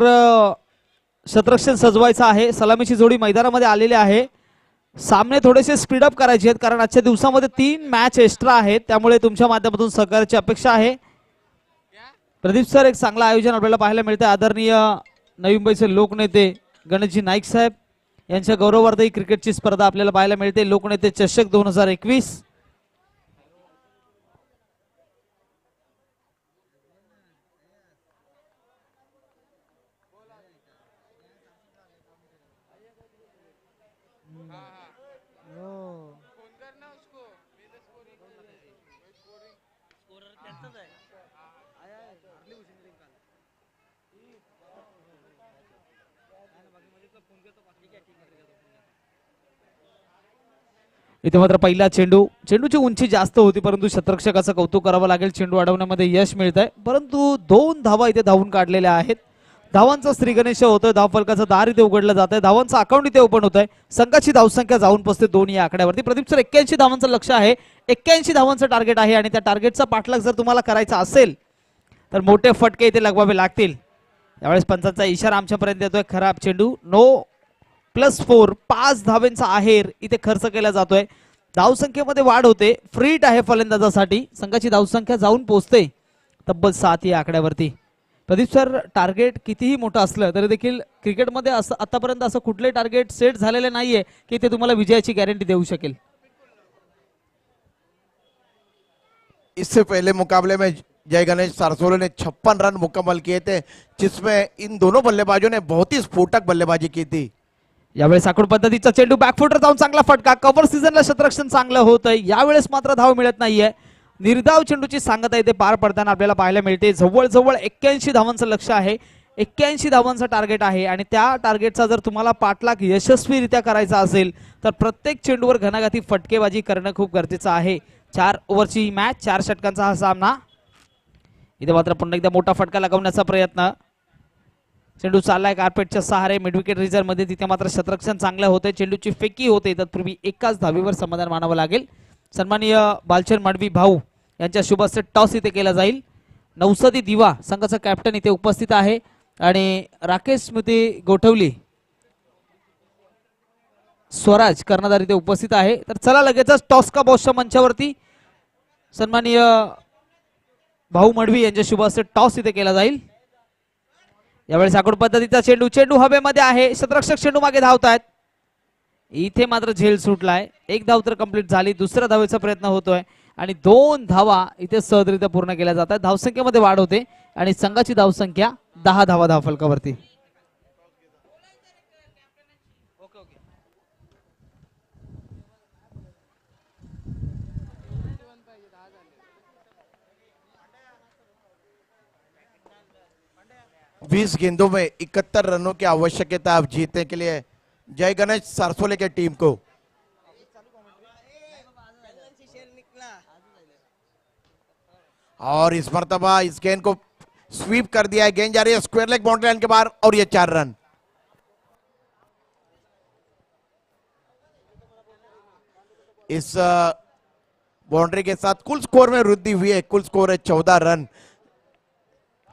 Speaker 2: शतरक्षण सजवायचं आहे। सलामीची जोडी मैदानामध्ये आलेली आहे। सामने थोडेसे स्पीड अप करायचे आहेत कारण आजच्या दिवसामध्ये 3 मॅच एक्स्ट्रा आहेत, त्यामुळे तुमच्या माध्यमातून सहकार्याची अपेक्षा आहे। प्रदीप सर, एक चांगलं आयोजन आपल्याला पाहायला मिळतं। आदरणीय नवी मुंबईचे लोकनेते गणेशजी नाईक साहेब यांच्या गौरवार्थ ही क्रिकेटची स्पर्धा आपल्याला पाहायला मिळते, लोकनेते चषक 2021। इथे मात्र पहिला चेंडूची उंची जास्त होती, परंतु शतरक्षकाचं कौतुक करावं लागेल, चेंडू अडवण्यामध्ये यश मिळत आहे. परंतु 2 धावा इथे धावून काढलेल्या आहेत. धावांचा श्री गणेश होतोय, धावफलकाचं दार इथे उघडलं जात आहे, धावांचं अकाउंट इथे ओपन होत आहे. संघाची धावसंख्या जाऊन पोहोचते 2 या आकड्यावरती. प्रदीप सर 81 धावांचं लक्ष आहे, 81 धावांचं टार्गेट आहे आणि त्या टार्गेटचा पाठलाग जर तुम्हाला करायचा असेल तर मोठे फटके इथे लगवावे लागतील. यावेळेस पंचांचा इशारा आमच्यापर्यंत येतोय. खराब चेंडू, नो +4, 5 धावेंचा आहेर इथे खर्च केला जातोय. धावसंख्येमध्ये वाढ होते, फ्रीट आहे फलंदाजासाठी. संघाची धावसंख्या जाऊन पोहोचते तब्बल 7 या आकड्यावरती. प्रदीप सर, टार्गेट कितीही मोठं असलं तरी देखील क्रिकेटमध्ये असं आतापर्यंत असं कुठले टार्गेट सेट झालेले नाहीये की ते तुम्हाला विजयाची गॅरंटी देऊ शकेल.
Speaker 1: इससे पहले मुकाबले में जय गणेश सारसोले ने 56 रन मुकम्मल किए थे, जिसमें इन दोनों बल्लेबाजों ने बहुत ही स्फोटक बल्लेबाजी की थी.
Speaker 2: यावेळेस आखूड पद्धतीचा चेंडू बॅकफुटर जाऊन चांगला फटका. कव्हर सीझनला शतरक्षण चांगलं होतंय, यावेळेस मात्र धाव मिळत नाहीये. निर्धाव चेंडूची सांगता इथे पार पडताना आपल्याला पाहायला मिळते. जवळजवळ 81 धावांचं लक्ष आहे, 81 धावांचं टार्गेट आहे आणि त्या टार्गेटचा जर तुम्हाला पाठलाग यशस्वीरित्या करायचा असेल तर प्रत्येक चेंडूवर घणाघाती फटकेबाजी करणं खूप गरजेचं आहे. 4 ओव्हरची मॅच, 4 षटकांचा हा सामना. इथे मात्र पुन्हा एकदा मोठा फटका लगवण्याचा प्रयत्न. चेंडू चाललाय कार्पेटच्या सहारे मिड विकेट रिझर्व मध्ये, तिथे मात्र शतरक्षण चांगलं होते. चेंडूची फेकी होते, तत्पूर्वी एकाच धावीवर समाधान मानावं लागेल. सन्माननीय बालचंद मडवी भाऊ यांच्या शुभ हस्ते टॉस इथे केला जाईल. नौसदी दिवा संघाचा कॅप्टन इथे उपस्थित आहे आणि राकेश स्मृती गोठवली स्वराज कर्णधार इथे उपस्थित आहे. तर चला लगेचच टॉस का बॉसच्या मंचावरती सन्माननीय भाऊ मडवी यांच्या शुभ हस्ते टॉस इथे केला जाईल. यावेळेस आखूड पद्धतीचा चेंडू हवेमध्ये आहे, शतरक्षक चेंडू मागे धावतायत. इथे मात्र झेल सुटलाय. 1 धाव तर कंप्लीट झाली, दुसऱ्या धावेचा प्रयत्न होतोय आणि 2 धावा इथे सहजरित्या पूर्ण केल्या जातात. धावसंख्येमध्ये वाढ होते आणि संघाची धावसंख्या 10 धावा धावफलकावरती.
Speaker 1: बीस गेंदों में 71 रनों की आवश्यकता अब जीतने के लिए जय गणेश सारसोले की टीम को. और इस मर्तबा इस गेंद को स्वीप कर दिया है, गेंद जा रही है स्क्वायर लेग बाउंड्री लाइन के बाहर और ये 4 रन. इस बाउंड्री के साथ कुल स्कोर में वृद्धि हुई है, कुल स्कोर है 14 रन.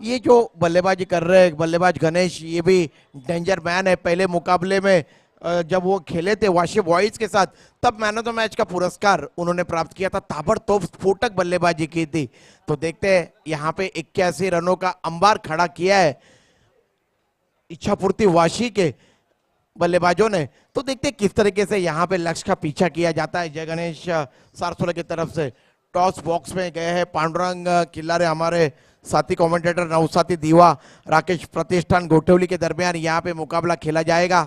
Speaker 1: ये जो बल्लेबाजी कर रहे हैं बल्लेबाज गणेश, ये भी डेंजर मैन है. पहले मुकाबले में जब वो खेले थे वाशी बॉयज के साथ, तब मैन ऑफ द मैच का पुरस्कार उन्होंने प्राप्त किया था. ताबड़तोड़ स्फोटक बल्लेबाजी की थी. तो देखते हैं यहाँ पे 81 रनों का अंबार खड़ा किया है इच्छापूर्ति वाशी के बल्लेबाजों ने. तो देखते हैं किस तरीके से यहाँ पे लक्ष्य का पीछा किया जाता है. जय गणेश सारसोले की तरफ से टॉस बॉक्स में गए हैं पांडुरंग किल्लारे, हमारे साथी कमेंटेटर नौसाती दीवा, राकेश प्रतिष्ठान गोठवली के दरमियान यहाँ पे मुकाबला खेला जाएगा.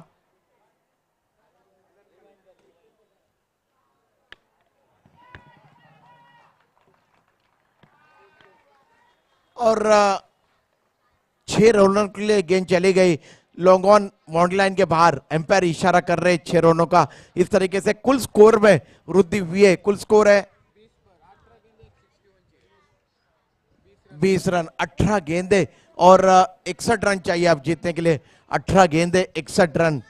Speaker 1: और 6 रनों के लिए गेंद चली गई. लॉन्ग ऑन बाउंड्री लाइन के बाहर एम्पायर इशारा कर रहे 6 रनों का. इस तरीके से कुल स्कोर में वृद्धि हुई है. कुल स्कोर है 20 रन, 18 गेंदे और 61 रन चाहिए अब जीतने के लिए. 18 गेंदे 61 रन.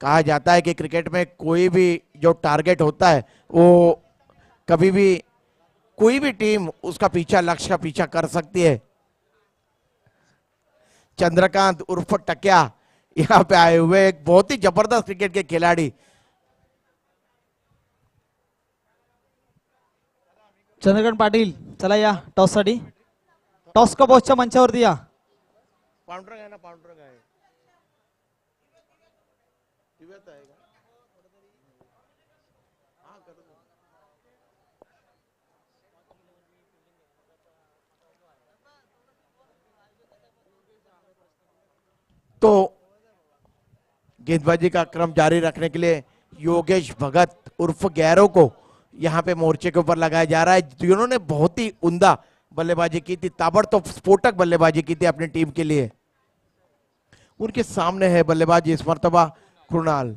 Speaker 1: कहा जाता है कि क्रिकेट में कोई भी जो टारगेट होता है वो कभी भी कोई भी टीम उसका पीछा, लक्ष्य का पीछा कर सकती है. चंद्रकांत उर्फ टकिया यहाँ पे आए हुए एक बहुत ही जबरदस्त क्रिकेट के खिलाड़ी.
Speaker 2: चंद्रकांत पाटील, चला या टॉस साठी. टॉस का बॉसच्या मंचावरती या.
Speaker 1: पांडुरंग आहे ना, पांडुरंग आहे. तो गेंदबाजी का क्रम जारी रखने के लिए योगेश भगत उर्फ गैरो को यहां पे मोर्चे के ऊपर लगाया जा रहा है. जिन्होंने बहुत ही उम्दा बल्लेबाजी की थी, ताबड़तोड़ स्फोटक बल्लेबाजी की थी अपनी टीम के लिए. उनके सामने है बल्लेबाज इस मर्तबा कृणाल।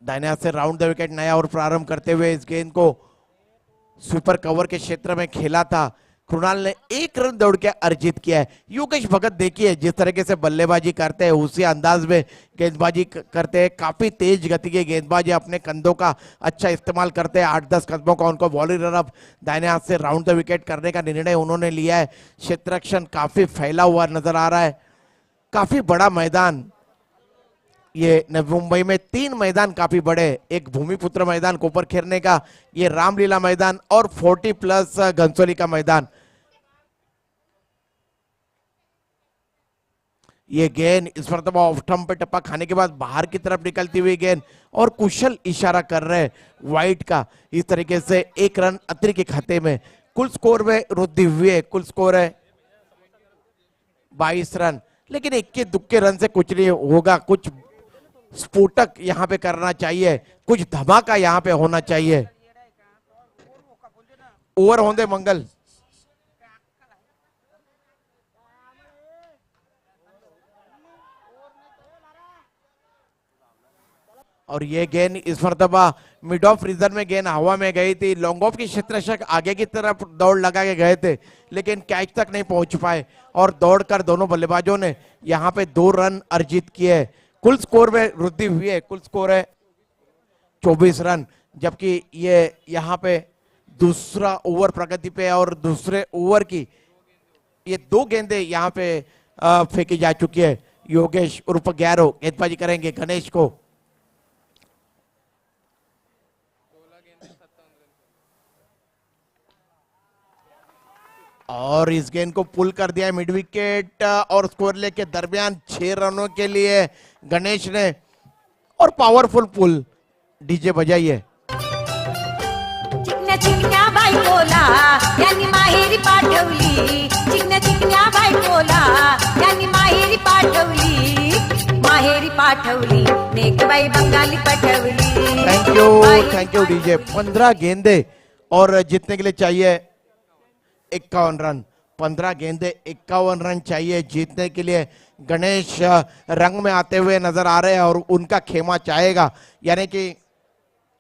Speaker 1: दाहिने हाथ से राउंड द विकेट नया और प्रारंभ करते हुए इस गेंद को स्वीपर कवर के क्षेत्र में खेला था। कृणाल ने 1 रन दौड़ के अर्जित किया है। योगेश भगत देखिए जिस तरीके से बल्लेबाजी करते हैं उसी अंदाज में गेंदबाजी करते हैं। काफी तेज गति के गेंदबाजी, अपने कंधों का अच्छा इस्तेमाल करते हैं। 8-10 कदमों का उनको बॉलिंग रन अप दाहिने हाथ से राउंड द विकेट करने का निर्णय उन्होंने लिया है। क्षेत्ररक्षण काफी फैला हुआ नजर आ रहा है। काफी बड़ा मैदान ये नवी मुंबई में 3 मैदान काफी बड़े, एक भूमिपुत्र मैदान कोपर खेरने का, ये रामलीला मैदान और 40+ घनसोली का मैदान। ये गेंद इस मरतबा ऑफ स्टंप पे टप्पा खाने के बाद बाहर की तरफ निकलती हुई गेंद और कुशल इशारा कर रहे हैं वाइट का। इस तरीके से 1 रन अतिरिक्त के खाते में, कुल स्कोर में वृद्धि हुई है। कुल स्कोर है 22 रन, लेकिन इक्के दुक्के रन से कुछ नहीं होगा। कुछ स्फोटक यहां पे करना चाहिए, कुछ धमाका यहां पे होना चाहिए। ओवर होंदे मंगल। और ये गेंद इस मरतबा मिड ऑफ रीजन में गेंद हवा में गई थी। लॉन्ग ऑफ की क्षेत्ररक्षक आगे की तरफ दौड़ लगा के गए थे लेकिन कैच तक नहीं पहुंच पाए और दौड़कर दोनों बल्लेबाजों ने यहां पे 2 रन अर्जित किए। कुल स्कोर में वृद्धि हुई है। कुल स्कोर है 24 रन, जबकि ये यहाँ पे दूसरा ओवर प्रगति पे और दूसरे ओवर की ये 2 गेंदें यहाँ पे फेंकी जा चुकी है। योगेश उर्फ गैरो गेंदबाजी करेंगे गणेश को। और इस गेंद को पुल कर दिया मिड विकेट और स्कोर लेके दरमियान 6 रनों के लिए गणेश ने, और पावरफुल पुल। डीजे बजाइए।
Speaker 5: चिकन्या चिकन्या बायकोला यांनी माहेरी पाठवली, चिकन्या चिकन्या बायकोला यांनी माहेरी पाठवली, नेकबाई बंगाली पटवली।
Speaker 1: Thank you DJ. 15 गेंदे और जीतने के लिए चाहिए 51 रन। 15 गेंदे 51 रन चाहिए जीतने के लिए। गणेश रंग में आते हुए नजर आ रहे हैं और उनका खेमा चाहेगा, यानी कि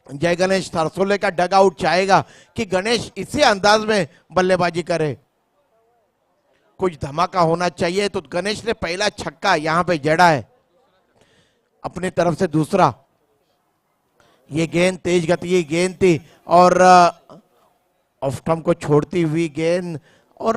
Speaker 1: जय गणेश थरसोले का डग आउट चाहेगा कि गणेश इसी अंदाज में बल्लेबाजी करे। कुछ धमाका होना चाहिए। तो गणेश ने पहला छक्का यहां पे जड़ा है अपनी तरफ से। दूसरा ये गेंद तेज गति की गेंद थी और ऑफ स्टंप को छोड़ती हुई गेंद और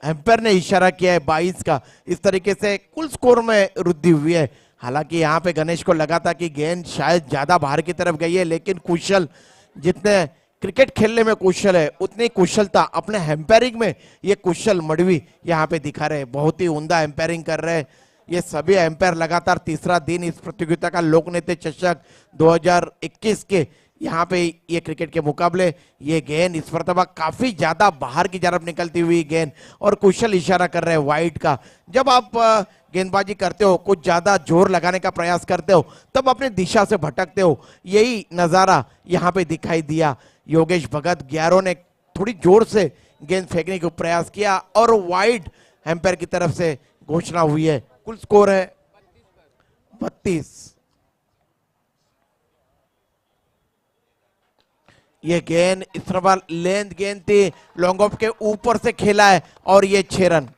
Speaker 1: एम्पायर ने इशारा किया है 22 का। इस तरीके से कुल स्कोर में वृद्धि हुई है। हालांकि यहां पे गणेश को लगा था कि गेंद शायद ज्यादा बाहर की तरफ गई है, लेकिन कुशल, जितने क्रिकेट खेलने में कुशल है उतनी कुशलता अपने एम्पायरिंग में ये कुशल मड़वी यहाँ पे दिखा रहे हैं। बहुत ही उम्दा एम्पायरिंग कर रहे हैं ये सभी एम्पायर। लगातार तीसरा दिन इस प्रतियोगिता का लोकनेता चषक 2021 के यहाँ पे ये क्रिकेट के मुकाबले। ये गेंद इस मरतबा काफी ज्यादा बाहर की तरफ निकलती हुई गेंद और कुशल इशारा कर रहे हैं वाइट का। जब आप गेंदबाजी करते हो, कुछ ज्यादा जोर लगाने का प्रयास करते हो, तब अपनी दिशा से भटकते हो। यही नजारा यहाँ पे दिखाई दिया। योगेश भगत 11 ने थोड़ी जोर से गेंद फेंकने का प्रयास किया और वाइड एम्पायर की तरफ से घोषणा हुई है। कुल स्कोर है 32। ये गेंद इस तरह लेंथ गेंद थी, लॉन्ग ऑफ के ऊपर से खेला है और ये 6 रन।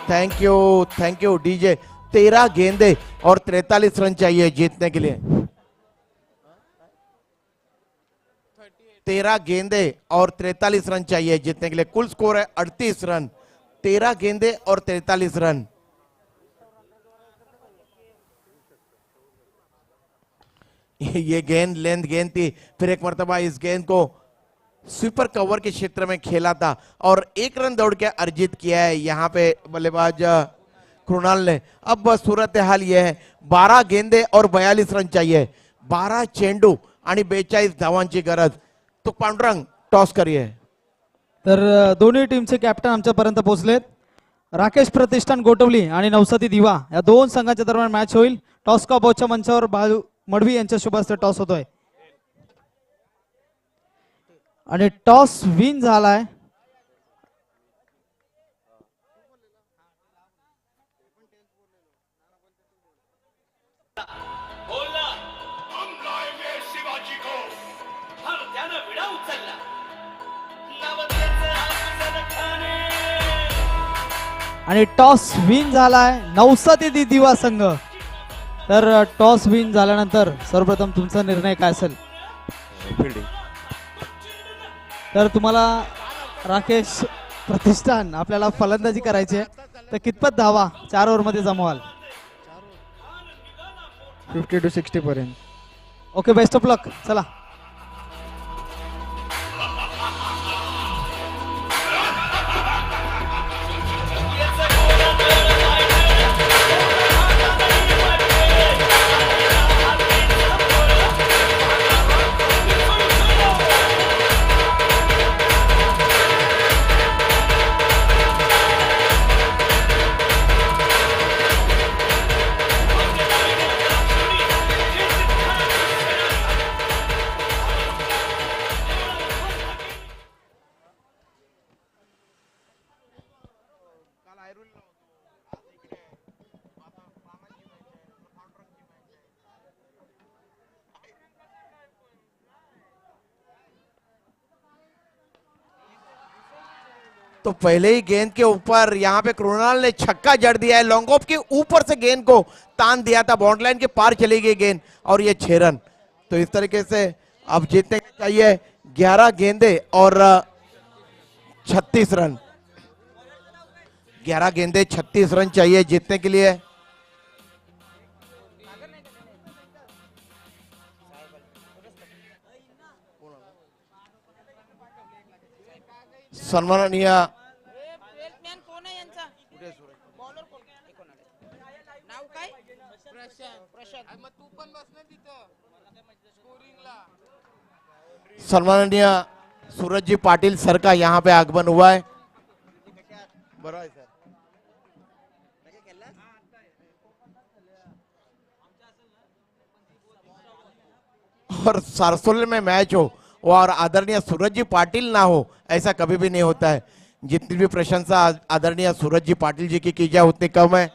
Speaker 1: Thank you DJ. 13 गेंदे और 43 रन चाहिए जीतने के लिए। 13 गेंदे और 43 रन चाहिए जीतने के लिए। कुल स्कोर है 38 रन। 13 गेंदे और 43 रन। ये गेंद लेंथ गेंद थी, फिर एक मर्तबा इस गेंद को स्वीपर कवर के क्षेत्र में खेला था और 1 रन दौड़ के अर्जित किया है यहाँ पे बल्लेबाज कृणाल ने। अब सूरत हाल यह है 12 गेंदे और 42 रन चाहिए। 12 चेंडू आणि 42 धावांची गरज. तो पांडुरंग टॉस करिये.
Speaker 2: तर दोन्ही टीमचे कॅप्टन आमच्यापर्यंत पोहोचलेत. राकेश प्रतिष्ठान गोटवली आणि नवसाती दिवा या दोन संघांच्या दरम्यान मॅच होईल. टॉस का बॉलच्या मंचावर बाळू मडवी यांच्या शुभ हस्ते टॉस होतोय आणि टॉस विन झालाय.
Speaker 4: बोलला हमलाय में शिवाजी को हर त्यानं विडा उचलला नवतेचे अफजल खाने
Speaker 2: आणि टॉस विन झालाय नवसाती दिवा संघ. तर टॉस विन झाल्यानंतर सर्वप्रथम तुमचा निर्णय काय असेल? तर तुम्हाला राकेश प्रतिष्ठान आपल्याला फलंदाजी करायची आहे, तर कितपत धावा 4 ओव्हरमध्ये जमवाल?
Speaker 6: 50 to 60 पर्यंत.
Speaker 2: Okay, best of luck. चला.
Speaker 1: तो पहले ही गेंद के ऊपर यहाँ पे कृणाल ने छक्का जड़ दिया है. लॉन्ग ऑफ के ऊपर से गेंद को तान दिया था, बाउंड लाइन के पार चली गई गेंद और ये 6 रन. तो इस तरीके से अब जीतने के चाहिए 11 गेंदे और 36 रन. 11 गेंदे 36 रन चाहिए जीतने के लिए. सन्माननीय
Speaker 7: बॅट्समॅन कोण आहे यांचा? बॉलर कोण? नाव काय? प्रशांत. मग तू पण बस ना तिथं स्कोरिंगला.
Speaker 1: सम्माननीय सूरज जी पाटिल सर का यहाँ पे आगमन हुआ है. बराबर है सर. और सारसोल में मैच हो और आदरणीय सूरज जी पाटिल ना हो, ऐसा कभी भी नहीं होता है. जितनी भी प्रशंसा आदरणीय सूरज जी पाटिल जी की जाए उतनी कम है.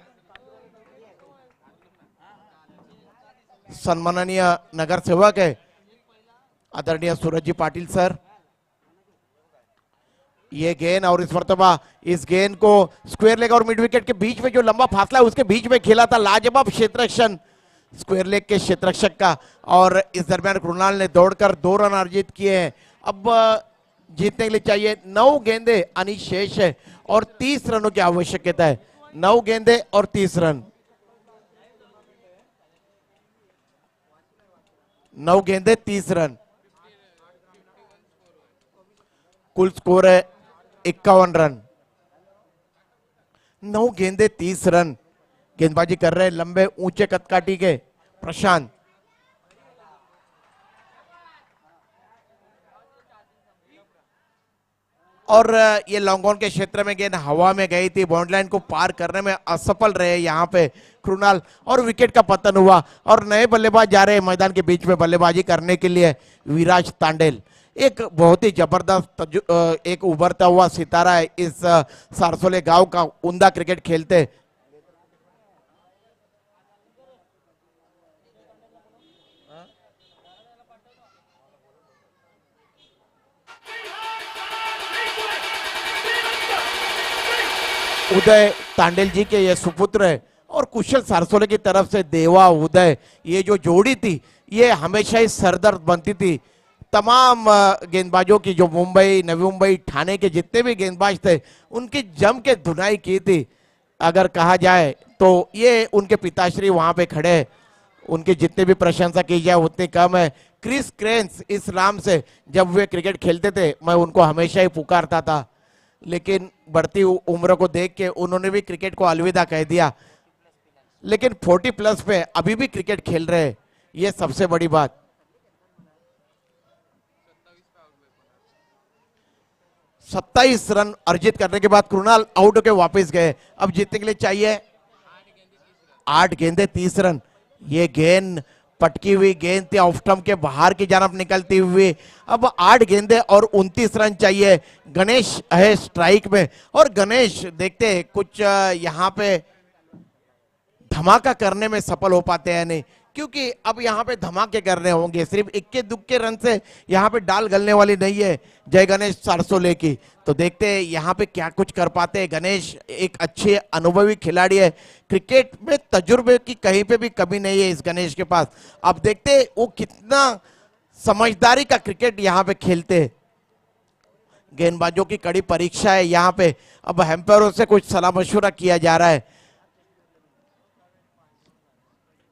Speaker 1: सम्माननीय नगर सेवक है आदरणीय सूरज जी पाटिल सर. ये गेंद और इस मर्तबा इस गेंद को स्क्वायर लेग और मिड विकेट के बीच में जो लंबा फासला है उसके बीच में खेला था. लाजवाब क्षेत्ररक्षण स्क्वायर लेग के क्षेत्ररक्षक का. और इस दरमियान कृणाल ने दौड़कर 2 रन अर्जित किए हैं. अब जीतने के लिए चाहिए 9 गेंदे अनिशेष है और 30 रनों की आवश्यकता है. 9 गेंदे और 30 रन. 9 गेंदे 30 रन. कुल स्कोर है 51 रन. 9 गेंदे 30 रन. गेंदबाजी कर रहे हैं लंबे ऊंचे कदकाठी के प्रशांत. और ये लॉन्ग ऑन के क्षेत्र में गेंद हवा में गई थी, बाउंड्री लाइन को पार करने में असफल रहे यहाँ पे कृणाल और विकेट का पतन हुआ. और नए बल्लेबाज जा रहे हैं मैदान के बीच में बल्लेबाजी करने के लिए. विराज तांडेल एक बहुत ही जबरदस्त एक उभरता हुआ सितारा है इस सारसोले गांव का. उमदा क्रिकेट खेलते. उदय तांडेल जी के ये सुपुत्र है और कुशल सारसोले की तरफ से देवा उदय, ये जो जोड़ी थी ये हमेशा ही सरदर्द बनती थी. तमाम गेंदबाजों की जो मुंबई, नवी मुंबई, ठाणे के जितने भी गेंदबाज थे उनकी जम के धुनाई की थी. अगर कहा जाए तो ये उनके पिताश्री वहां पे खड़े हैं, उनकी जितनी भी प्रशंसा की जाए उतनी कम है. क्रिस क्रेंस इस नाम से जब वे क्रिकेट खेलते थे मैं उनको हमेशा ही पुकारता था, लेकिन बढ़ती उम्र को देख के उन्होंने भी क्रिकेट को अलविदा कह दिया. लेकिन 40 प्लस पे अभी भी क्रिकेट खेल रहे. ये सबसे बड़ी बात। सत्ताईस रन अर्जित करने के बाद कृणाल आउट होकर वापस गए। अब जीतने के लिए चाहिए 8 गेंदे 30 रन। ये गेंद पटकी हुई गेंद थी, ऑफ स्टंप के बाहर की जानब निकलती हुई। अब 8 गेंदे और 29 रन चाहिए। गणेश है स्ट्राइक में और गणेश देखते हैं कुछ यहाँ पे धमाका करने में सफल हो पाते हैं नहीं, क्योंकि अब यहाँ पे धमाके करने होंगे। सिर्फ इक्के दुक्के रन से यहाँ पे डाल गलने वाली नहीं है जय गणेश सरसोले की। तो देखते हैं यहाँ पे क्या कुछ कर पाते हैं। गणेश एक अच्छे अनुभवी खिलाड़ी है, क्रिकेट में तजुर्बे की कहीं पे भी कमी नहीं है इस गणेश के पास। अब देखते हैं वो कितना समझदारी का क्रिकेट यहाँ पे खेलते हैं। गेंदबाजों की कड़ी परीक्षा है यहाँ पे। अब एम्पायरों से कुछ सलाह मशवरा किया जा रहा है।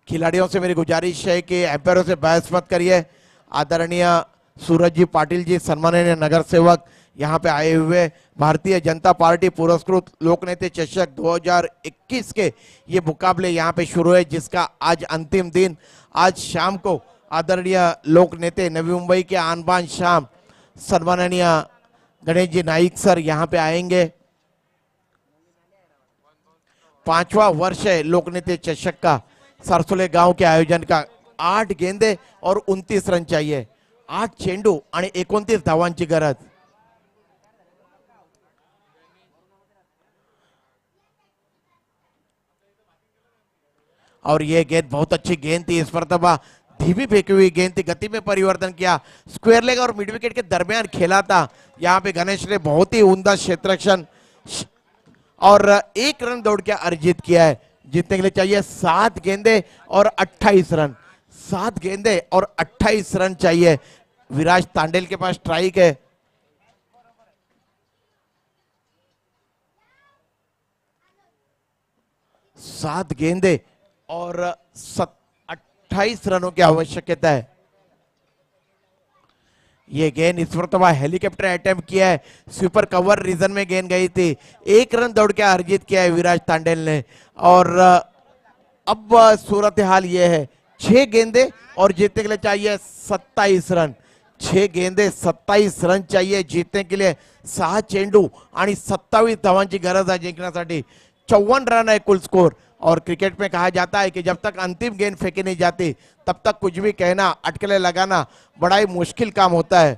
Speaker 1: खिलाड़ियों से मेरी गुजारिश है कि एम्पायरों से बहस मत करिए। आदरणीय सूरज जी पाटिल जी, सम्माननीय नगर सेवक यहाँ पे आए हुए। भारतीय जनता पार्टी पुरस्कृत लोकनेता चषक 2021 के ये मुकाबले यहाँ पे शुरू है, जिसका आज अंतिम दिन। आज शाम को आदरणीय लोकनेता नवी मुंबई के आन बान शाम सम्माननीय गणेश जी नाइक सर यहाँ पे आएंगे। 5वां वर्ष है लोकनेता चषक का सरसोले गांव के आयोजन का। 8 गेंदे और 29 रन चाहिए, 8 चेंडू आणि 29 धावांची गरज। और ये गेंद बहुत अच्छी गेंद थी, इस पर तबा धीमी फेंकी हुई गेंद थी, गति में परिवर्तन किया, स्क्वायर लेग और मिड विकेट के दरमियान खेला था। यहाँ पे गणेश ने बहुत ही उम्दा क्षेत्ररक्षण और 1 रन दौड़ के अर्जित किया है। जीतने के लिए चाहिए 7 गेंदे और 28 रन। 7 गेंदे और 28 रन चाहिए। विराज तांडेल के पास स्ट्राइक है। सात गेंदे और 28 रनों की आवश्यकता है। ये गेंद इस वक्त हेलीकॉप्टर अटेम्प्ट किया है, स्वीपर कवर रीजन में गेंद गई थी। 1 रन दौड़ के अर्जित किया है विराज तांडेल ने। और अब सूरत हाल ये है 6 गेंदे और जीतने के लिए चाहिए 27 रन। 6 गेंदे 27 रन चाहिए जीतने के लिए। 6 चेंडू आणि 27 धावांची गरज आहे जिंकण्यासाठी। 54 रन है कुल स्कोर। और क्रिकेट में कहा जाता है कि जब तक अंतिम गेंद फेंकी नहीं जाती तब तक कुछ भी कहना, अटकलें लगाना बड़ा ही मुश्किल काम होता है।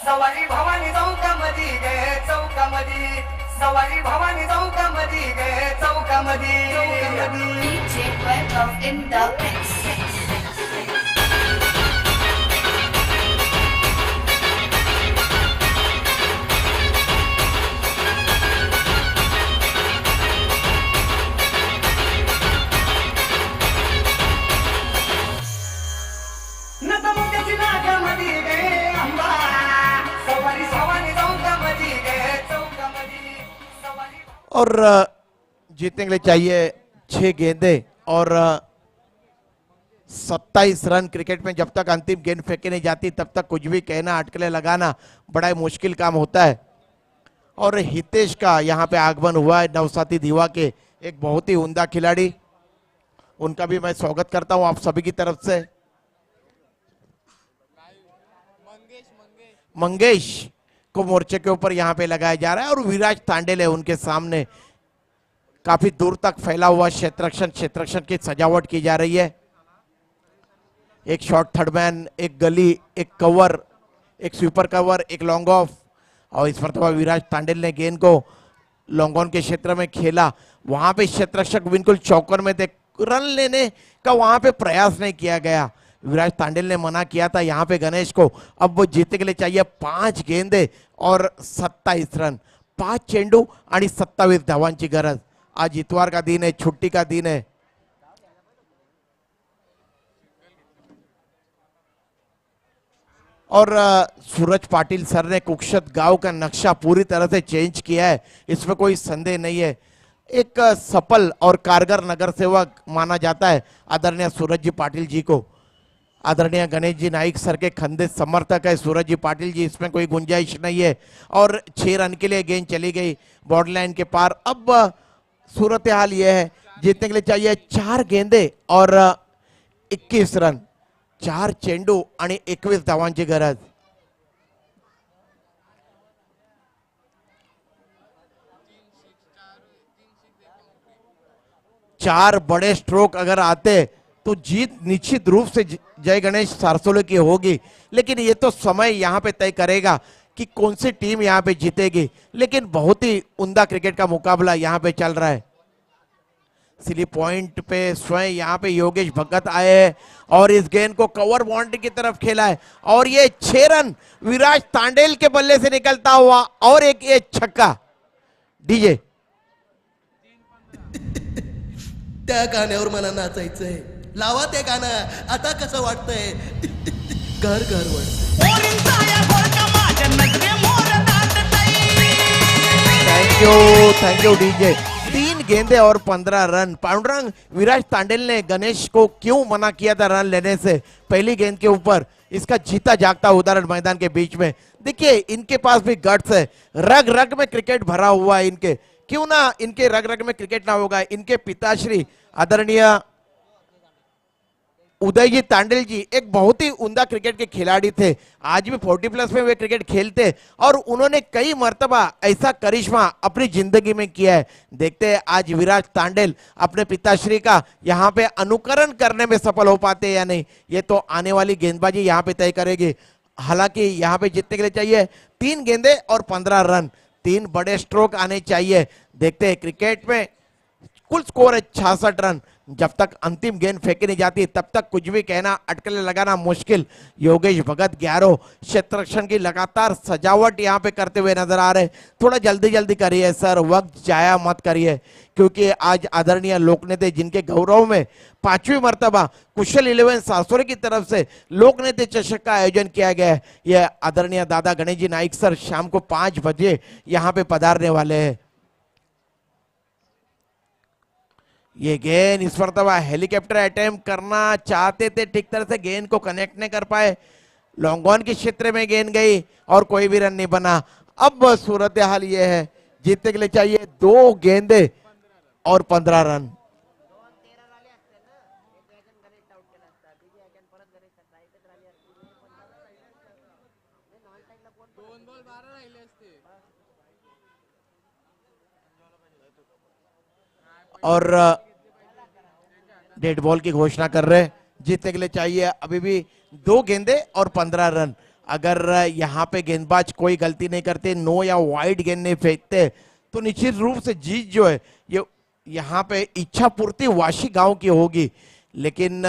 Speaker 3: सवारी भवानी चौकामध्ये गे चौकामध्ये, सवारी भवानी चौकामध्ये गे चौकामध्ये।
Speaker 8: DJ Welcome in the mix.
Speaker 3: नटमुट्याची नाकामध्ये गे अंबा, सवारी भवानी चौकामध्ये गे चौकामध्ये, सवारी।
Speaker 1: और जीतने के लिए चाहिए 6 गेंदे और 27 रन। क्रिकेट में जब तक अंतिम गेंद फेंकी नहीं जाती तब तक कुछ भी कहना, अटकलें लगाना बड़ा ही मुश्किल काम होता है। और हितेश का यहाँ पे आगमन हुआ है, नवसाथी दीवा के एक बहुत ही उम्दा खिलाड़ी। उनका भी मैं स्वागत करता हूँ आप सभी की तरफ से। मंगेश को मोर्चे के ऊपर यहाँ पे लगाया जा रहा है और विराज तांडेल है उनके सामने। काफी दूर तक फैला हुआ क्षेत्ररक्षण की सजावट की जा रही है। एक शॉर्ट थर्ड मैन, एक गली, एक कवर, एक स्वीपर कवर, एक लॉन्ग ऑफ। और इस मरतबा विराज तांडेल ने गेंद को लॉन्ग ऑन के क्षेत्र में खेला। वहां पे क्षेत्ररक्षक बिल्कुल चौकर में थे, रन लेने का वहां पे प्रयास नहीं किया गया। विराज तांडेल ने मना किया था यहाँ पे गणेश को। अब वो जीतने के लिए चाहिए 5 गेंदे और 27 रन। 5 चेंडू आणि 27 धावांची गरज। आज इतवार का दिन है, छुट्टी का दिन है। और सूरज पाटिल सर ने कुक्षत गांव का नक्शा पूरी तरह से चेंज किया है, इसमें कोई संदेह नहीं है। एक सफल और कारगर नगर सेवक माना जाता है आदरणीय सूरज जी पाटिल जी को। आदरणीय गणेश जी नाइक सर के खंडे समर्थक है सूरज जी पाटिल जी, इसमें कोई गुंजाइश नहीं है। और 6 रन के लिए गेंद चली गई बॉर्डर लाइन के पार। अब सूरत हाल यह है, जीतने के लिए चाहिए 4 गेंदे और 21 रन, 4 चेंडू आणि 21 धावांची गरज। चार बड़े स्ट्रोक अगर आते तो जीत निश्चित रूप से जय गणेश सारसोले की होगी, लेकिन ये तो समय यहाँ पे तय करेगा कि कौन सी टीम यहाँ पे जीतेगी। लेकिन बहुत ही उम्दा क्रिकेट का मुकाबला यहाँ पे चल रहा है। स्लिप पॉइंट पे स्वयं यहाँ पे योगेश भगत आए हैं और इस गेंद को कवर बाउंड्री की तरफ खेला है और ये 6 रन विराज तांडेल के बल्ले से निकलता हुआ और एक ये छक्का। डीजे
Speaker 9: त्या गाण्यावर मला नाचायचंय, लावा ते गाणं, आता कसं वाटतंय? घर घर
Speaker 1: थैंक यू डीजे। 3 गेंदे और 15 रन। पांडुरंग, विराज तांडेल ने गणेश को क्यों मना किया था रन लेने से पहली गेंद के ऊपर? इसका जीता जागता उदाहरण मैदान के बीच में देखिए। इनके पास भी गट्स है, रग रग में क्रिकेट भरा हुआ है इनके, क्यों ना इनके रग रग में क्रिकेट ना होगा। इनके पिताश्री आदरणीय उदय जी तांडेल जी एक बहुत ही उम्दा क्रिकेट के खिलाड़ी थे, आज भी 40+ में वे क्रिकेट खेलते और उन्होंने कई मर्तबा ऐसा करिश्मा अपनी जिंदगी में किया है। देखते हैं आज विराज तांडेल अपने पिताश्री का यहाँ पे अनुकरण करने में सफल हो पाते या नहीं, ये तो आने वाली गेंदबाजी यहाँ पे तय करेगी। हालांकि यहाँ पे जीतने के लिए चाहिए 3 गेंदे और 15 रन, 3 बड़े स्ट्रोक आने चाहिए। देखते हैं क्रिकेट में कुल स्कोर है 66 रन। जब तक अंतिम गेंद फेंकी नहीं जाती तब तक कुछ भी कहना, अटकलें लगाना मुश्किल। योगेश भगत 11 क्षेत्र रक्षण की लगातार सजावट यहाँ पे करते हुए नजर आ रहे। थोड़ा जल्दी जल्दी करिए सर, वक्त जाया मत करिए, क्योंकि आज आदरणीय लोकनेते जिनके गौरव में 5वीं मर्तबा कुशल 11 सारसोरे की तरफ से लोकनेते चषक का आयोजन किया गया है। यह आदरणीय दादा गणेश जी नाइक सर शाम को 5 बजे यहाँ पे पधारने वाले हैं। ये गेंद इस मर्तबा हेलीकॉप्टर अटेम्प्ट करना चाहते थे, ठीक तरह से गेंद को कनेक्ट नहीं कर पाए, लॉन्ग ऑन के क्षेत्र में गेंद गई और कोई भी रन नहीं बना। अब सूरत हाल ये है, जीतने के लिए चाहिए 2 गेंदे और 15 रन। और डेड बॉल की घोषणा कर रहे। जीतने के लिए चाहिए अभी भी 2 गेंदे और 15 रन। अगर यहाँ पे गेंदबाज कोई गलती नहीं करते, नो या वाइड गेंद नहीं फेंकते, तो निश्चित रूप से जीत जो है ये यहाँ पे इच्छा पूर्ति वाशी गांव की होगी। लेकिन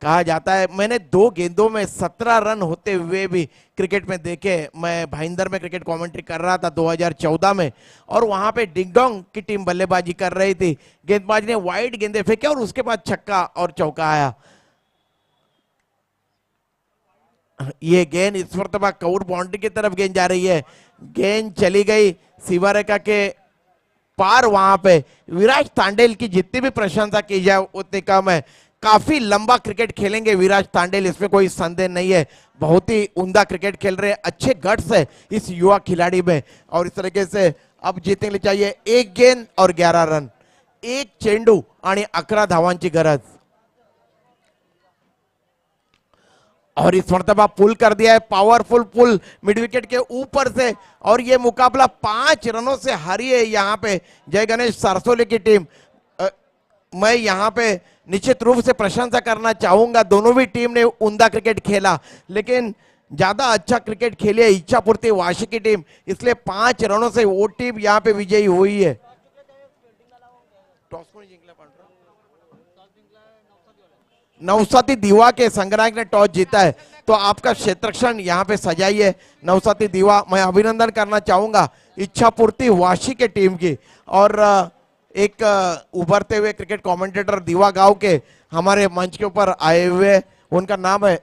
Speaker 1: कहा जाता है, मैंने 2 गेंदों में 17 रन होते हुए भी क्रिकेट में देखे। मैं भाईंदर में क्रिकेट कमेंट्री कर रहा था 2014 में, और वहां पे डिंगडोंग की टीम बल्लेबाजी कर रही थी। गेंदबाज ने वाइड गेंदे फेंके और उसके बाद छक्का और चौका आया। ये गेंद इस मर्तबा कवर बाउंड्री की तरफ गेंद जा रही है, गेंद चली गई सीमा रेखा के पार। वहां पे विराज तांडेल की जितनी भी प्रशंसा की जाए उतनी कम है। काफी लंबा क्रिकेट खेलेंगे विराज तांडेल, इसमें कोई संदेह नहीं है। बहुत ही उम्दा क्रिकेट खेल रहे हैं, अच्छे गट्स है इस युवा खिलाड़ी में। और इस तरीके से अब जीतने के लिए चाहिए 1 गेंद और 11 रन, 1 चेंडू आणि 11 धावांची गरज। और इस मर्तबा पुल कर दिया है, पावरफुल पुल मिड विकेट के ऊपर से, और ये मुकाबला 5 रनों से हारी है यहाँ पे जय गणेश सारसोले की टीम। मैं यहाँ पे निश्चित रूप से प्रशंसा करना चाहूंगा, दोनों भी टीम ने उम्दा क्रिकेट खेला, लेकिन ज्यादा अच्छा क्रिकेट खेली है इच्छा पूर्ति वाशी की टीम, इसलिए 5 रनों से वो टीम यहाँ पे विजयी हुई है। नवसाती दीवा के संग्राहक ने टॉस जीता है, तो आपका क्षेत्ररक्षण यहाँ पे सजाइए नवसाती दीवा। मैं अभिनंदन करना चाहूंगा इच्छा पूर्ति वाशी के टीम की। और एक उभरते हुए क्रिकेट कमेंटेटर दीवा गांव के हमारे मंच के ऊपर आए हुए, उनका नाम है